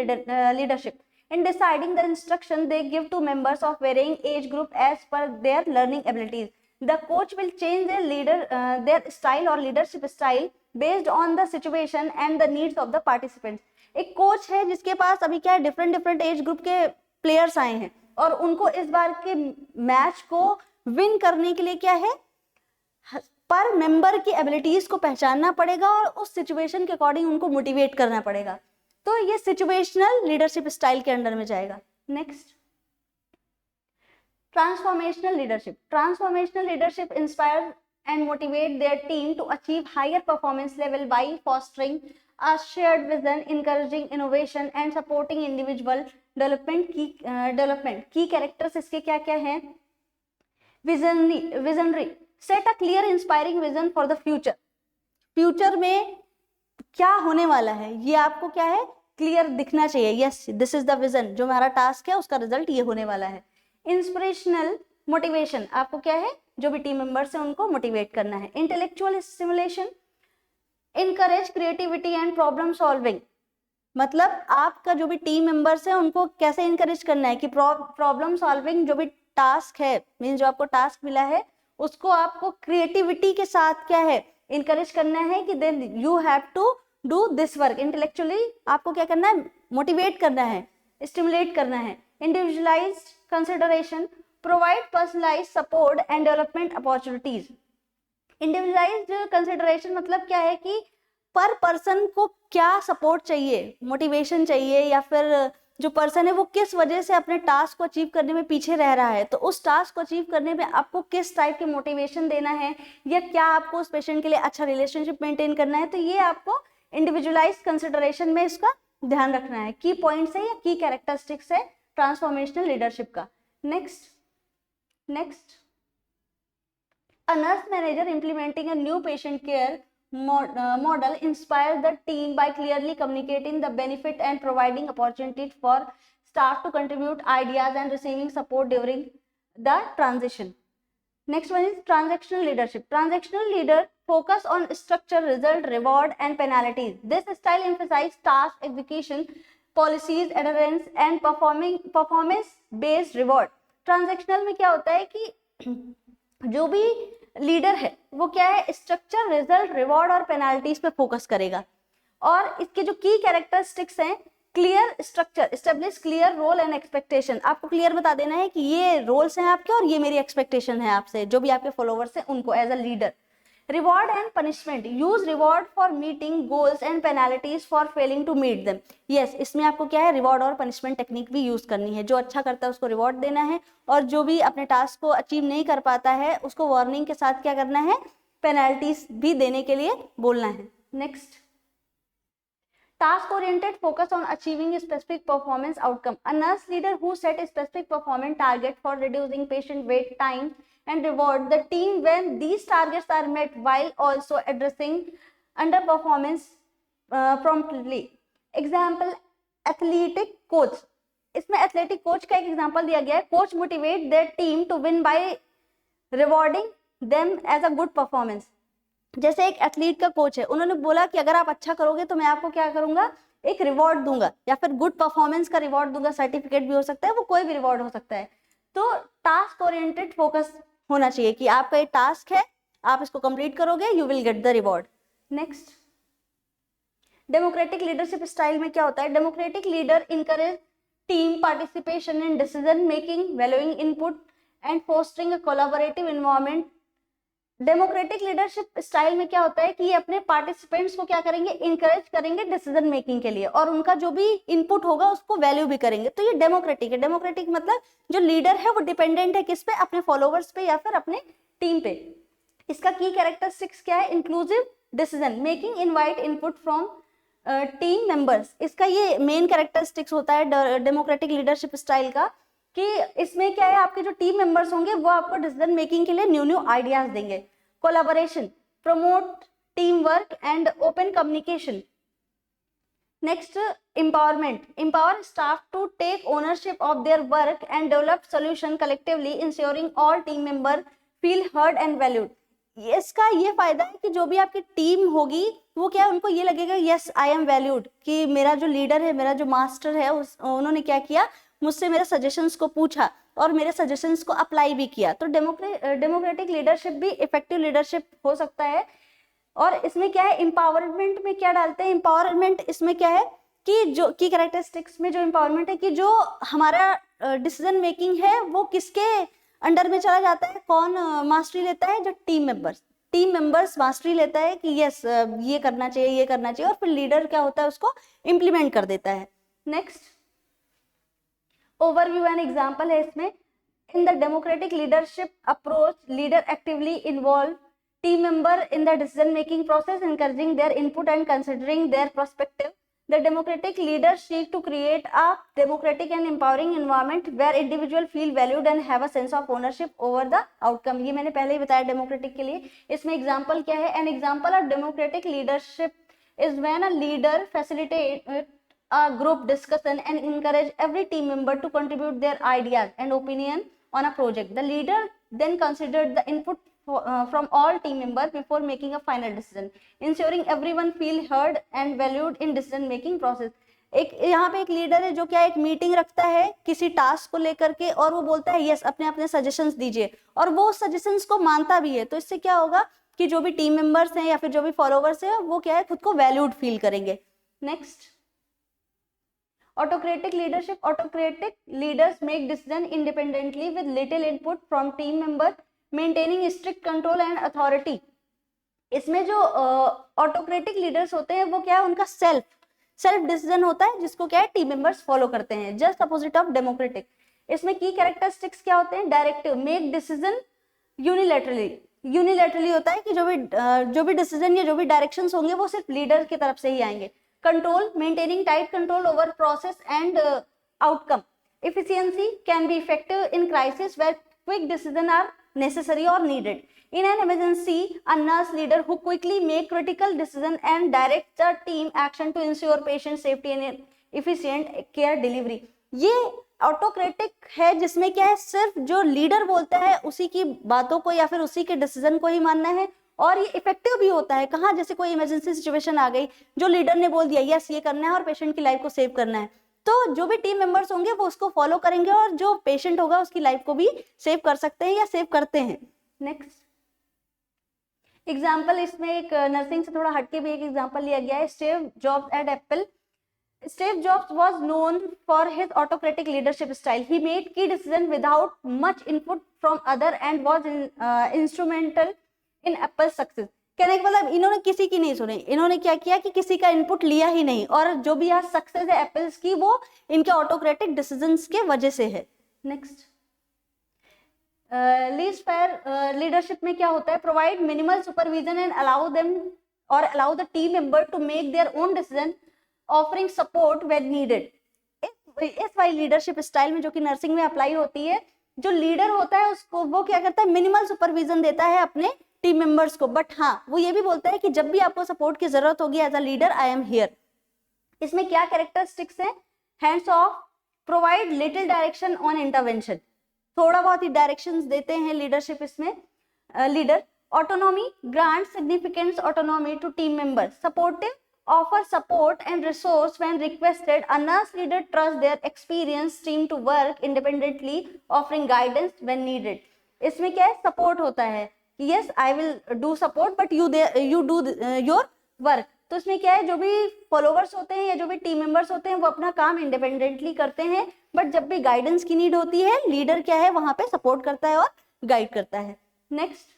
leadership in deciding the instruction they give to members of varying age group as per their learning abilities. The coach will change their style or leadership style based on the situation and the needs of the participants. एक coach है जिसके पास अभी क्या है different age group के players आए हैं और उनको इस बार के मैच को विन करने के लिए क्या है पर मेंबर की एबिलिटीज को पहचानना पड़ेगा और उस सिचुएशन के अकॉर्डिंग उनको मोटिवेट करना पड़ेगा। तो ये सिचुएशनल लीडरशिप स्टाइल के अंडर में जाएगा। Next, transformational leadership. Transformational leadership inspire and motivate their team to achieve higher performance level by fostering a shared vision, encouraging innovation and supporting individual development. Key characters इसके क्या क्या हैं, visionary, set a clear inspiring vision for the future, future में क्या होने वाला है ये आपको क्या है क्लियर दिखना चाहिए, yes this is the vision, जो हमारा टास्क है उसका रिजल्ट ये होने वाला है। इंस्पिरेशनल मोटिवेशन, आपको क्या है जो भी टीम मेंबर्स हैं उनको मोटिवेट करना है। Intellectual stimulation, encourage creativity and problem solving, मतलब आपका जो भी टीम मेंबर्स है उनको कैसे इनकरेज करना है कि प्रॉब्लम सॉल्विंग जो भी टास्क है मीन जो आपको टास्क मिला है उसको आपको क्रिएटिविटी के साथ क्या है इनकरेज करना है कि then you have to do this work. Intellectually आपको क्या करना है मोटिवेट करना है, स्टिमुलेट करना है। Individualised consideration, provide personalised support and development opportunities. Individualised consideration मतलब क्या है कि पर पर्सन को क्या सपोर्ट चाहिए, मोटिवेशन चाहिए, या फिर जो पर्सन है वो किस वजह से अपने टास्क को अचीव करने में पीछे रह रहा है, तो उस टास्क को अचीव करने में आपको किस टाइप की मोटिवेशन देना है या क्या आपको उस पेशेंट के लिए अच्छा रिलेशनशिप मेंटेन करना है, तो ये आपको इंडिविजुअलाइज कंसिडरेशन में इसका ध्यान रखना है। की पॉइंट्स है या की कैरेक्टरिस्टिक्स है ट्रांसफॉर्मेशनल लीडरशिप का। Next, a nurse manager implementing a new patient care model inspires the team by clearly communicating the benefit and providing opportunities for staff to contribute ideas and receiving support during the transition. Next one is transactional leadership. Transactional leader focus on structure, result, reward and penalties. This style emphasizes task execution, policies, adherence and performance based reward. Transactional में क्या होता है कि जो भी leader है वो क्या है स्ट्रक्चर, रिजल्ट, रिवॉर्ड और पेनाल्टीज पे फोकस करेगा। और इसके जो की कैरेक्टरिस्टिक्स हैं, clear structure, establish clear role and expectation, आपको क्लियर बता देना है कि ये रोल्स हैं आपके और ये मेरी एक्सपेक्टेशन है आपसे, जो भी आपके फॉलोवर्स हैं उनको as a leader. Reward and punishment, use reward for meeting goals and penalties for failing to meet them. Yes, इसमें आपको क्या है रिवॉर्ड और पनिशमेंट टेक्निक भी यूज करनी है, जो अच्छा करता है उसको रिवॉर्ड देना है और जो भी अपने टास्क को अचीव नहीं कर पाता है उसको वार्निंग के साथ क्या करना है पेनाल्टीज भी देने के लिए बोलना है। Next, task oriented focus on achieving a specific performance outcome. A nurse leader who set a specific performance target for reducing patient wait time and reward the team when these targets are met while also addressing underperformance promptly. Example, athletic coach. इसमें athletic coach का एक example दिया गया है। Coach motivate their team to win by rewarding them as a good performance. जैसे एक athlete का coach है, उन्होंने बोला कि अगर आप अच्छा करोगे तो मैं आपको क्या करूंगा एक रिवॉर्ड दूंगा या फिर गुड परफॉर्मेंस का रिवॉर्ड दूंगा, सर्टिफिकेट भी हो सकता है, वो कोई भी रिवॉर्ड हो सकता है। तो टास्क ओरिएंटेड फोकस होना चाहिए कि आपका ये टास्क है, आप इसको कंप्लीट करोगे, you will get the reward. Next, democratic leadership style में क्या होता है, democratic leader encourage team participation in decision making, valuing input and fostering a collaborative environment. Democratic leadership style में क्या होता है कि ये अपने पार्टिसिपेंट्स को क्या करेंगे इनकरेज करेंगे डिसीजन मेकिंग के लिए और उनका जो भी इनपुट होगा उसको वैल्यू भी करेंगे। तो ये डेमोक्रेटिक है। डेमोक्रेटिक मतलब जो लीडर है वो डिपेंडेंट है किस पे, अपने फॉलोवर्स पे या फिर अपने टीम पे। इसका की कैरेक्टरिस्टिक्स क्या है? Inclusive decision making, invite input from team members. इसका ये मेन कैरेक्टरिस्टिक्स होता है डेमोक्रेटिक लीडरशिप स्टाइल का, कि इसमें क्या है, आपके जो टीम मेंबर्स होंगे वो आपको डिसीजन मेकिंग के लिए न्यू न्यू आइडियाज देंगे। Collaboration, promote team work and open communication. Next, empowerment, empower staff to take ownership of their work and develop solution collectively, ensuring all team member feel heard and valued। इसका ये फायदा है कि जो भी आपकी team होगी वो क्या, उनको ये लगेगा यस आई एम वैल्यूड, कि मेरा जो लीडर है, मेरा जो मास्टर है, उन्होंने क्या किया, मुझसे मेरे सजेशंस को पूछा और मेरे सजेशंस को अप्लाई भी किया। तो डेमोक्रेटिक लीडरशिप भी इफेक्टिव लीडरशिप हो सकता है। और इसमें क्या है, एम्पावरमेंट में क्या डालते हैं, एम्पावरमेंट इसमें क्या है कि जो की कैरेक्टरिस्टिक्स में जो एम्पावरमेंट है कि जो हमारा डिसीजन मेकिंग है वो किसके अंडर में चला जाता है, कौन मास्टरी लेता है, जो टीम मेंबर्स मास्टरी लेता है कि यस ये करना चाहिए, ये करना चाहिए, और फिर लीडर क्या होता है उसको इम्प्लीमेंट कर देता है। नेक्स्ट, ओवरव्यू एंड एग्जांपल है इसमें। In the democratic leadership approach, leader actively involve team member in the decision making process, encouraging their input and considering their perspective. The democratic leaders seek to create a democratic and empowering environment where individual feel valued and have a sense of ownership over the outcome। ये मैंने पहले ही बताया democratic के लिए। इसमें example क्या है? An example of democratic leadership is when a leader facilitate a group discussion and encourage every team member to contribute their ideas and opinion on a project. The leader then considered the input from all team members before making a final decision, ensuring everyone feel heard and valued in decision making process। एक यहाँ पे एक leader है जो क्या एक meeting रखता है किसी टास्क को लेकर के, और वो बोलता है यस अपने अपने सजेशंस दीजिए, और वो सजेशंस को मानता भी है। तो इससे क्या होगा कि जो भी टीम मेंबर्स हैं या फिर जो भी फॉलोवर्स हैं वो क्या है, खुद को वैल्यूड फील करेंगे। Next, autocratic leadership, autocratic leaders make decision independently with little input from team member, maintaining strict control and authority। इसमें जो ऑटोक्रेटिक लीडर्स होते हैं वो क्या है, उनका सेल्फ डिसीजन होता है जिसको क्या है टीम मेंबर्स फॉलो करते हैं, जस्ट अपोजिट ऑफ डेमोक्रेटिक। इसमें की कैरेक्टरिस्टिक्स क्या होते हैं? डायरेक्टिव, मेक डिसीजन यूनिलैटरली होता है कि जो भी डिसीजन या जो भी डायरेक्शंस होंगे वो सिर्फ लीडर की तरफ से ही आएंगे। Control, maintaining tight control over process and outcome. Efficiency can be effective in crisis where quick decisions are necessary or needed. In an emergency, a nurse leader who quickly make critical decisions and directs the team action to ensure patient safety and efficient care delivery। ये autocratic है जिसमें क्या है, सिर्फ जो leader बोलता है उसी की बातों को या फिर उसी के डिसीजन को ही मानना है, और ये इफेक्टिव भी होता है। कहाँ, जैसे कोई इमरजेंसी सिचुएशन आ गई, जो लीडर ने बोल दिया यस ये करना है और पेशेंट की लाइफ को सेव करना है, तो जो भी टीम मेंबर्स होंगे वो उसको फॉलो करेंगे और जो पेशेंट होगा उसकी लाइफ को भी सेव कर सकते हैं या सेव करते हैं। नेक्स्ट एग्जाम्पल, इसमें एक नर्सिंग से थोड़ा हटके भी एक एग्जाम्पल लिया गया है। Steve jobs eight Apple. Steve Jobs was known for his autocratic leadership style. He made key decisions without much input from others and was instrumental in Apple's success। कहने का मतलब इन्होंने किसी की नहीं सुनी, इन्होंने क्या किया कि किसी का इनपुट लिया ही नहीं, और जो भी आज सक्सेस है एप्पल्स की वो इनके ऑटोक्रेटिक डिसीजंस के वजह से है। नेक्स्ट, लीस्ट फेयर लीडरशिप में क्या होता है? Provide minimal supervision and allow the team member to make their own decision, offering support when needed. इस वाली लीडरशिप स्टाइल में जो कि नर्सिंग में अप्लाई होती है, जो लीडर होता है उसको वो क्या करता है, मिनिमल सुपरविजन देता है अपने टीम मेंबर्स को, बट हाँ वो ये भी बोलता है कि जब भी आपको सपोर्ट की जरूरत होगी as a leader I am here. इसमें क्या कैरेक्टरिस्टिक्स है? Hands off, provide little direction on intervention, थोड़ा बहुत ही डायरेक्शंस देते हैं लीडरशिप इसमें leader. Autonomy, grant significant autonomy to team member. Supportive, offer support and resource when requested. A nurse leader trusts their experienced team to work independently, offering guidance when needed। इसमें क्या है? Support होता है कि yes I will do support but you do your work। तो इसमें क्या है, जो भी फॉलोवर्स होते हैं या जो भी टीम मेंबर्स होते हैं वो अपना काम इंडिपेंडेंटली करते हैं, बट जब भी गाइडेंस की नीड होती है लीडर क्या है वहां पे सपोर्ट करता है और गाइड करता है। Next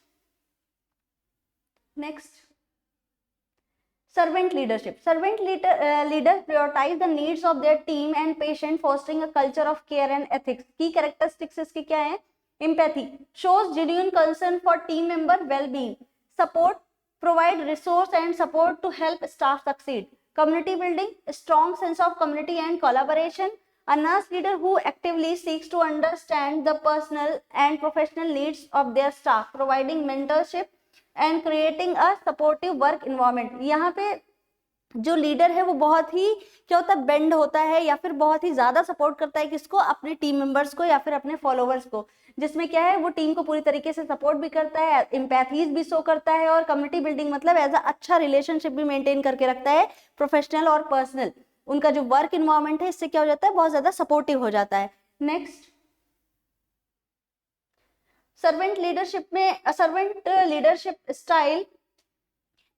servant leadership। servant leaders prioritize the needs of their team and patient, fostering a culture of care and ethics। key characteristics इसके क्या है? Empathy shows genuine concern for team member well-being. Support provide resource and support to help staff succeed. Community building, a strong sense of community and collaboration. A nurse leader who actively seeks to understand the personal and professional needs of their staff, providing mentorship and creating a supportive work environment. यहाँ पे जो leader है वो बहुत ही क्या होता है, bend होता है या फिर बहुत ही ज्यादा सपोर्ट करता है किसको, अपने टीम मेंबर्स को या फिर अपने फॉलोवर्स को, जिसमें क्या है वो टीम को पूरी तरीके से सपोर्ट भी करता है, एम्पैथीज भी शो करता है, और कम्युनिटी बिल्डिंग मतलब एज अ अच्छा रिलेशनशिप भी मेंटेन करके रखता है, प्रोफेशनल और पर्सनल। उनका जो वर्क इन्वायरमेंट है इससे क्या हो जाता है, बहुत ज्यादा सपोर्टिव हो जाता है। नेक्स्ट, सर्वेंट लीडरशिप में servant leadership style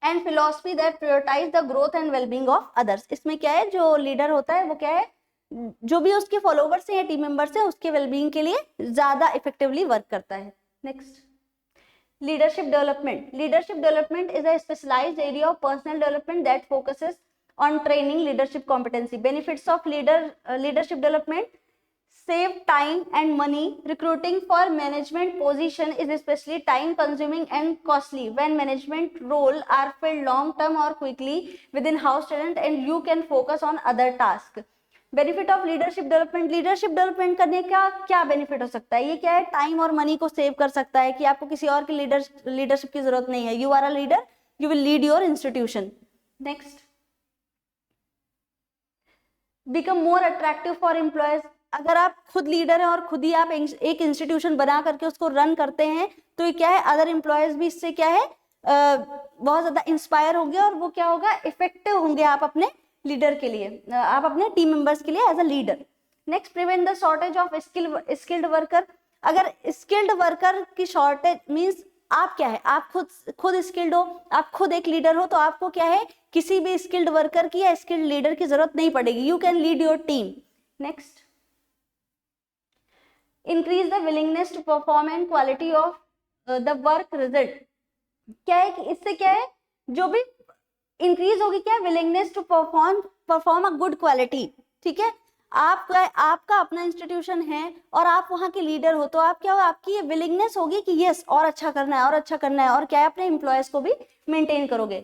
and philosophy that prioritise the growth and wellbeing of others. इसमें क्या है, जो लीडर होता है वो क्या है, जो भी उसके फॉलोवर्स हैं या टीम मेंबर्स हैं उसके वेलबींग के लिए ज्यादा इफेक्टिवली वर्क करता है। Next, leadership development. Leadership development is a specialised area of personal development that focuses on training leadership competency. Benefits of leadership development: save time and money. Recruiting for management position is especially time consuming and costly when management role are filled long term or quickly within house talent and you can focus on other tasks. Benefit of leadership development. Leadership development करने का क्या benefit हो सकता है, ये क्या है, time और मनी को सेव कर सकता है कि आपको किसी और की लीडरशिप की जरूरत नहीं है। You are a leader, you will lead your institution. Next, become more attractive for employees. अगर आप खुद लीडर हैं और खुद ही आप एक इंस्टीट्यूशन बना करके उसको रन करते हैं तो ये क्या है, अदर एम्प्लॉयज भी इससे क्या है बहुत ज्यादा इंस्पायर होंगे और वो क्या होगा, इफेक्टिव होंगे आप अपने लीडर के लिए, आप अपने टीम मेंबर्स के लिए as a leader. Next, prevent the shortage of skilled worker. अगर स्किल्ड वर्कर की शॉर्टेज मीन्स आप क्या है, आप खुद स्किल्ड हो, आप खुद एक लीडर हो, तो आपको क्या है, किसी भी स्किल्ड वर्कर की या स्किल्ड लीडर की जरूरत नहीं पड़ेगी, you can lead your team. Next, increase the willingness to perform and quality of the work result. क्या है कि इससे क्या है, जो भी इंक्रीज होगी क्या, willingness to perform a good quality. ठीक है, आपका अपना इंस्टीट्यूशन है और आप वहां के लीडर हो, तो आप क्या हो, आपकी ये विलिंगनेस होगी कि यस और अच्छा करना है और अच्छा करना है, और क्या है, अपने एम्प्लॉयज को भी मेंटेन करोगे।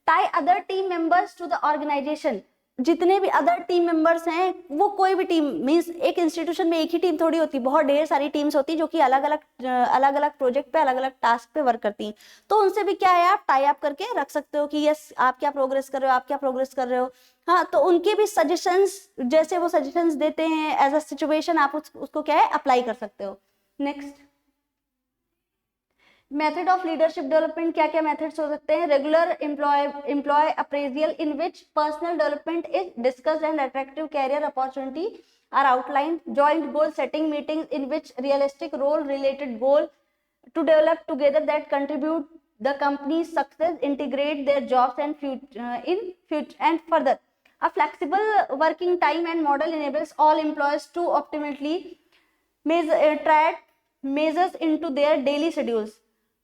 Tie other team members to the organisation. जितने भी अदर टीम मेंबर्स हैं, वो कोई भी टीम मीन्स एक इंस्टीट्यूशन में एक ही टीम थोड़ी होती, बहुत ढेर सारी टीम्स होती जो कि अलग अलग प्रोजेक्ट पे अलग अलग टास्क पे वर्क करती हैं, तो उनसे भी क्या है, आप टाई अप करके रख सकते हो कि यस आप क्या प्रोग्रेस कर रहे हो, आप क्या प्रोग्रेस कर रहे हो। हाँ, तो उनके भी सजेशंस, जैसे वो सजेशंस देते हैं एज अ सिचुएशन, आप उसको क्या है, अप्लाई कर सकते हो। Next, method of leadership development. क्या क्या मेथड्स हो सकते हैं, regular employ appraisal in which personal development is discussed and attractive career opportunity are outlined, joint goal setting meetings in which realistic role related goal to develop together that contribute the company's success, integrate their jobs and and further. A flexible working time and model enables all employees to optimally track measures into their daily schedules.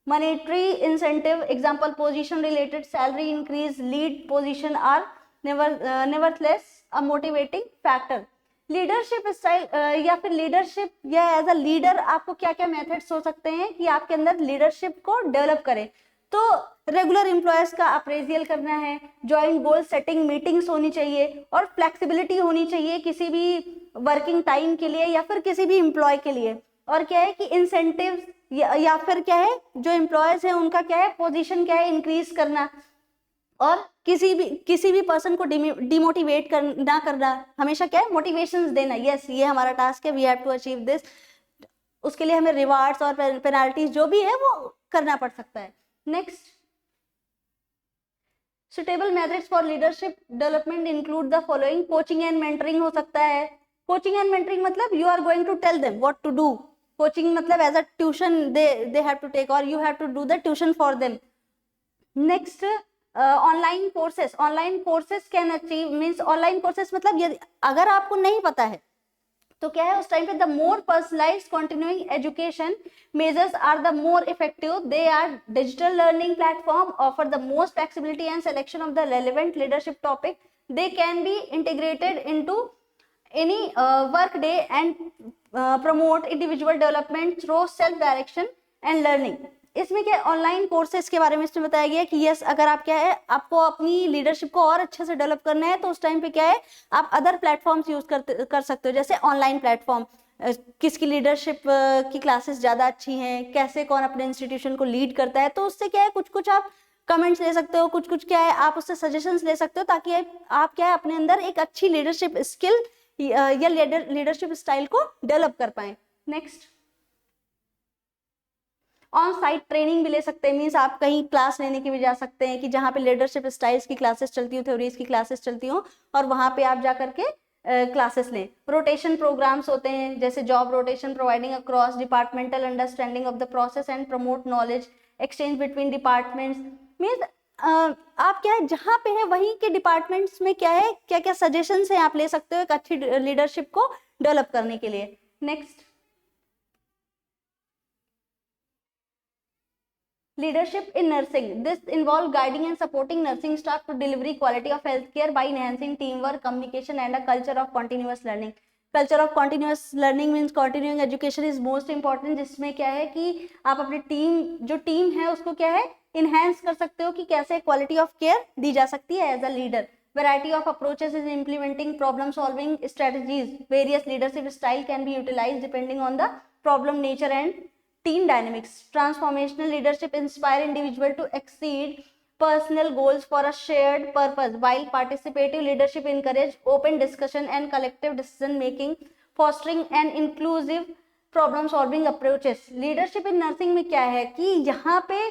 Monetary incentive, example position related salary increase, lead position are nevertheless a motivating factor. Leadership style या फिर leadership या as a leader आपको क्या क्या methods हो सकते हैं कि आपके अंदर लीडरशिप को डेवलप करें, तो रेगुलर एम्प्लॉयज का अप्रेजियल करना है, जॉइंट गोल सेटिंग मीटिंग्स होनी चाहिए, और फ्लेक्सिबिलिटी होनी चाहिए किसी भी वर्किंग टाइम के लिए या फिर किसी भी एम्प्लॉय के लिए, और क्या है कि इंसेंटिव्स या फिर क्या है, जो एम्प्लॉयज हैं उनका क्या है, पोजीशन क्या है, इंक्रीज करना, और किसी भी पर्सन को डिमोटिवेट ना करना, हमेशा क्या है, मोटिवेशंस देना, यस ये हमारा टास्क है, we have to achieve this, उसके लिए हमें रिवार्ड्स और पेनाल्टीज जो भी है वो करना पड़ सकता है। Next, suitable methods for leadership development include the following. Coaching and mentoring हो सकता है। कोचिंग एंड मेंटरिंग मतलब you are going to tell them what to do. Coaching मतलब as a tuition they have to take, और you have to do the tuition for them. Next, online courses can achieve means, online courses मतलब यदि अगर आपको नहीं पता है तो क्या है, उस टाइम पे the more personalised continuing education measures are the more effective. They are digital learning platform offer the most flexibility and selection of the relevant leadership topic. They can be integrated into any work day and promote individual development through self direction and learning. इसमें क्या online courses के बारे में इसमें बताया गया कि yes, अगर आप क्या है आपको अपनी लीडरशिप को और अच्छे से डेवलप करना है तो उस टाइम पे क्या है आप अदर प्लेटफॉर्म्स यूज कर सकते हो, जैसे ऑनलाइन प्लेटफॉर्म, किसकी लीडरशिप की क्लासेस ज़्यादा अच्छी हैं, कैसे कौन अपने इंस्टीट्यूशन को लीड करता है, तो उससे क्या है कुछ कुछ आप कमेंट्स ले सकते हो, कुछ कुछ क्या है आप उससे सजेशंस ले सकते हो, ताकि आप क्या है अपने अंदर एक अच्छी लीडरशिप स्किल या लीडरशिप स्टाइल को डेवलप कर पाए। नेक्स्ट, ऑन साइट ट्रेनिंग भी ले सकते हैं, मीन्स आप कहीं क्लास लेने के भी जा सकते हैं कि जहाँ पे लीडरशिप स्टाइल्स की क्लासेस चलती हो, थ्योरीज की क्लासेस चलती हो, और वहाँ पे आप जा करके क्लासेस लें। रोटेशन प्रोग्राम्स होते हैं, जैसे job rotation, providing across departmental understanding of the process and promote knowledge exchange between departments. Means आप क्या है जहाँ पे है वहीं के डिपार्टमेंट्स में क्या है क्या क्या सजेशंस हैं आप ले सकते हो एक अच्छी लीडरशिप को डेवलप करने के लिए। Next, leadership in nursing. This involves guiding and supporting nursing staff to deliver quality of healthcare by enhancing teamwork, communication, and a culture of continuous learning. Culture of continuous learning means continuing education is most important, जिसमें क्या है कि आप अपनी team है उसको क्या है enhance कर सकते हो कि कैसे quality of care दी जा सकती है as a leader. Variety of approaches in implementing problem solving strategies. Various leadership style can be utilized depending on the problem nature and team dynamics. Transformational leadership inspire individual to exceed personal goals for a shared purpose, while participative leadership encourage open discussion and collective decision making, fostering an inclusive problem solving approaches. leadership in nursing में क्या है कि यहाँ पे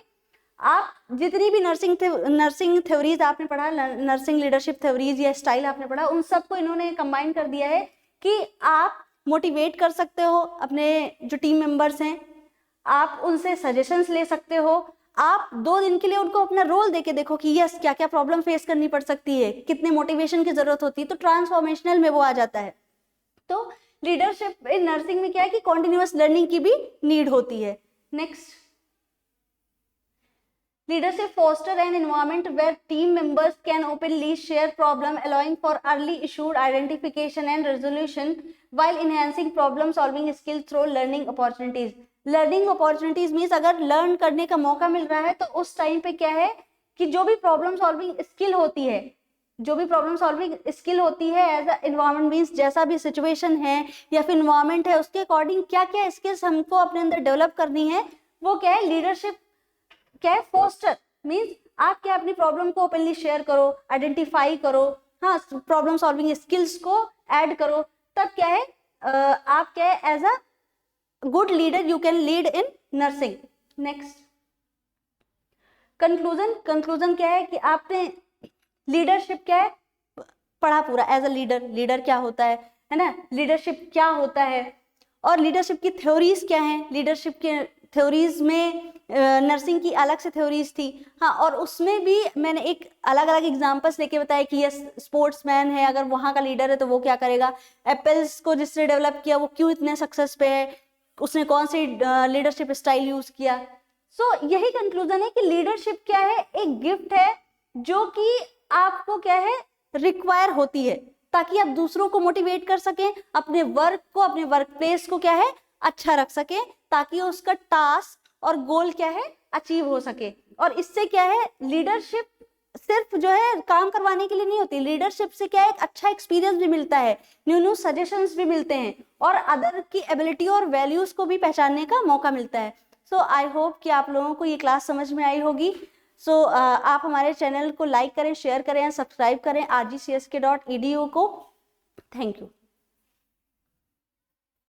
आप जितनी भी nursing theories आपने पढ़ा, नर्सिंग लीडरशिप थ्योरीज या स्टाइल आपने पढ़ा, उन सबको इन्होंने कंबाइन कर दिया है कि आप मोटिवेट कर सकते हो अपने जो टीम मेंबर्स हैं, आप उनसे सजेशंस ले सकते हो, आप 2 दिन के लिए उनको अपना रोल देके देखो कि यस क्या क्या प्रॉब्लम फेस करनी पड़ सकती है, कितने मोटिवेशन की जरूरत होती है, तो ट्रांसफॉर्मेशनल में वो आ जाता है। तो लीडरशिप इन नर्सिंग में क्या है कि कॉन्टिन्यूअस लर्निंग की भी नीड होती है। Next, leadership foster an environment where team members can openly share problem, allowing for early issue identification and resolution while enhancing problem solving skills through learning opportunities. Learning opportunities means अगर learn करने का मौका मिल रहा है तो उस time पे क्या है कि जो भी प्रॉब्लम सॉल्विंग स्किल होती है एज अ एनवायरमेंट मीन्स जैसा भी सिचुएशन है या फिर एनवायरमेंट है उसके अकॉर्डिंग क्या क्या स्किल्स हमको अपने अंदर डेवलप करनी है, वो क्या है लीडरशिप क्या है फोस्टर मीन्स आप क्या अपनी प्रॉब्लम को ओपनली शेयर करो, आइडेंटिफाई करो, हाँ प्रॉब्लम सॉल्विंग स्किल्स को ऐड करो, तब क्या है आप क्या है as a good leader you can lead in nursing. Next, conclusion क्या है कि आपने लीडरशिप क्या है पढ़ा पूरा, एज अ लीडर क्या होता है ना, लीडरशिप क्या होता है और लीडरशिप की थ्योरीज क्या हैं, लीडरशिप के थ्योरीज में नर्सिंग की अलग से थ्योरीज थी, हाँ, और उसमें भी मैंने एक अलग अलग एग्जांपल्स लेके बताया कि यस स्पोर्ट्समैन है, अगर वहाँ का लीडर है तो वो क्या करेगा, एप्पल्स को जिसने डेवलप किया वो क्यों इतने सक्सेस पे है, उसने कौन सी लीडरशिप स्टाइल यूज किया। सो यही कंक्लूजन है कि लीडरशिप क्या है एक गिफ्ट है जो कि आपको क्या है रिक्वायर होती है ताकि आप दूसरों को मोटिवेट कर सकें, अपने वर्क प्लेस को क्या है अच्छा रख सके, ताकि उसका टास्क और गोल क्या है अचीव हो सके। और इससे क्या है लीडरशिप सिर्फ जो है काम करवाने के लिए नहीं होती, लीडरशिप से क्या है एक अच्छा एक्सपीरियंस भी मिलता है, न्यू सजेशंस भी मिलते हैं और अदर की एबिलिटी और वैल्यूज को भी पहचानने का मौका मिलता है। सो आई होप कि आप लोगों को ये क्लास समझ में आई होगी। सो आप हमारे चैनल को लाइक करें, शेयर करें, सब्सक्राइब करें rgcsk.edu को। Thank you.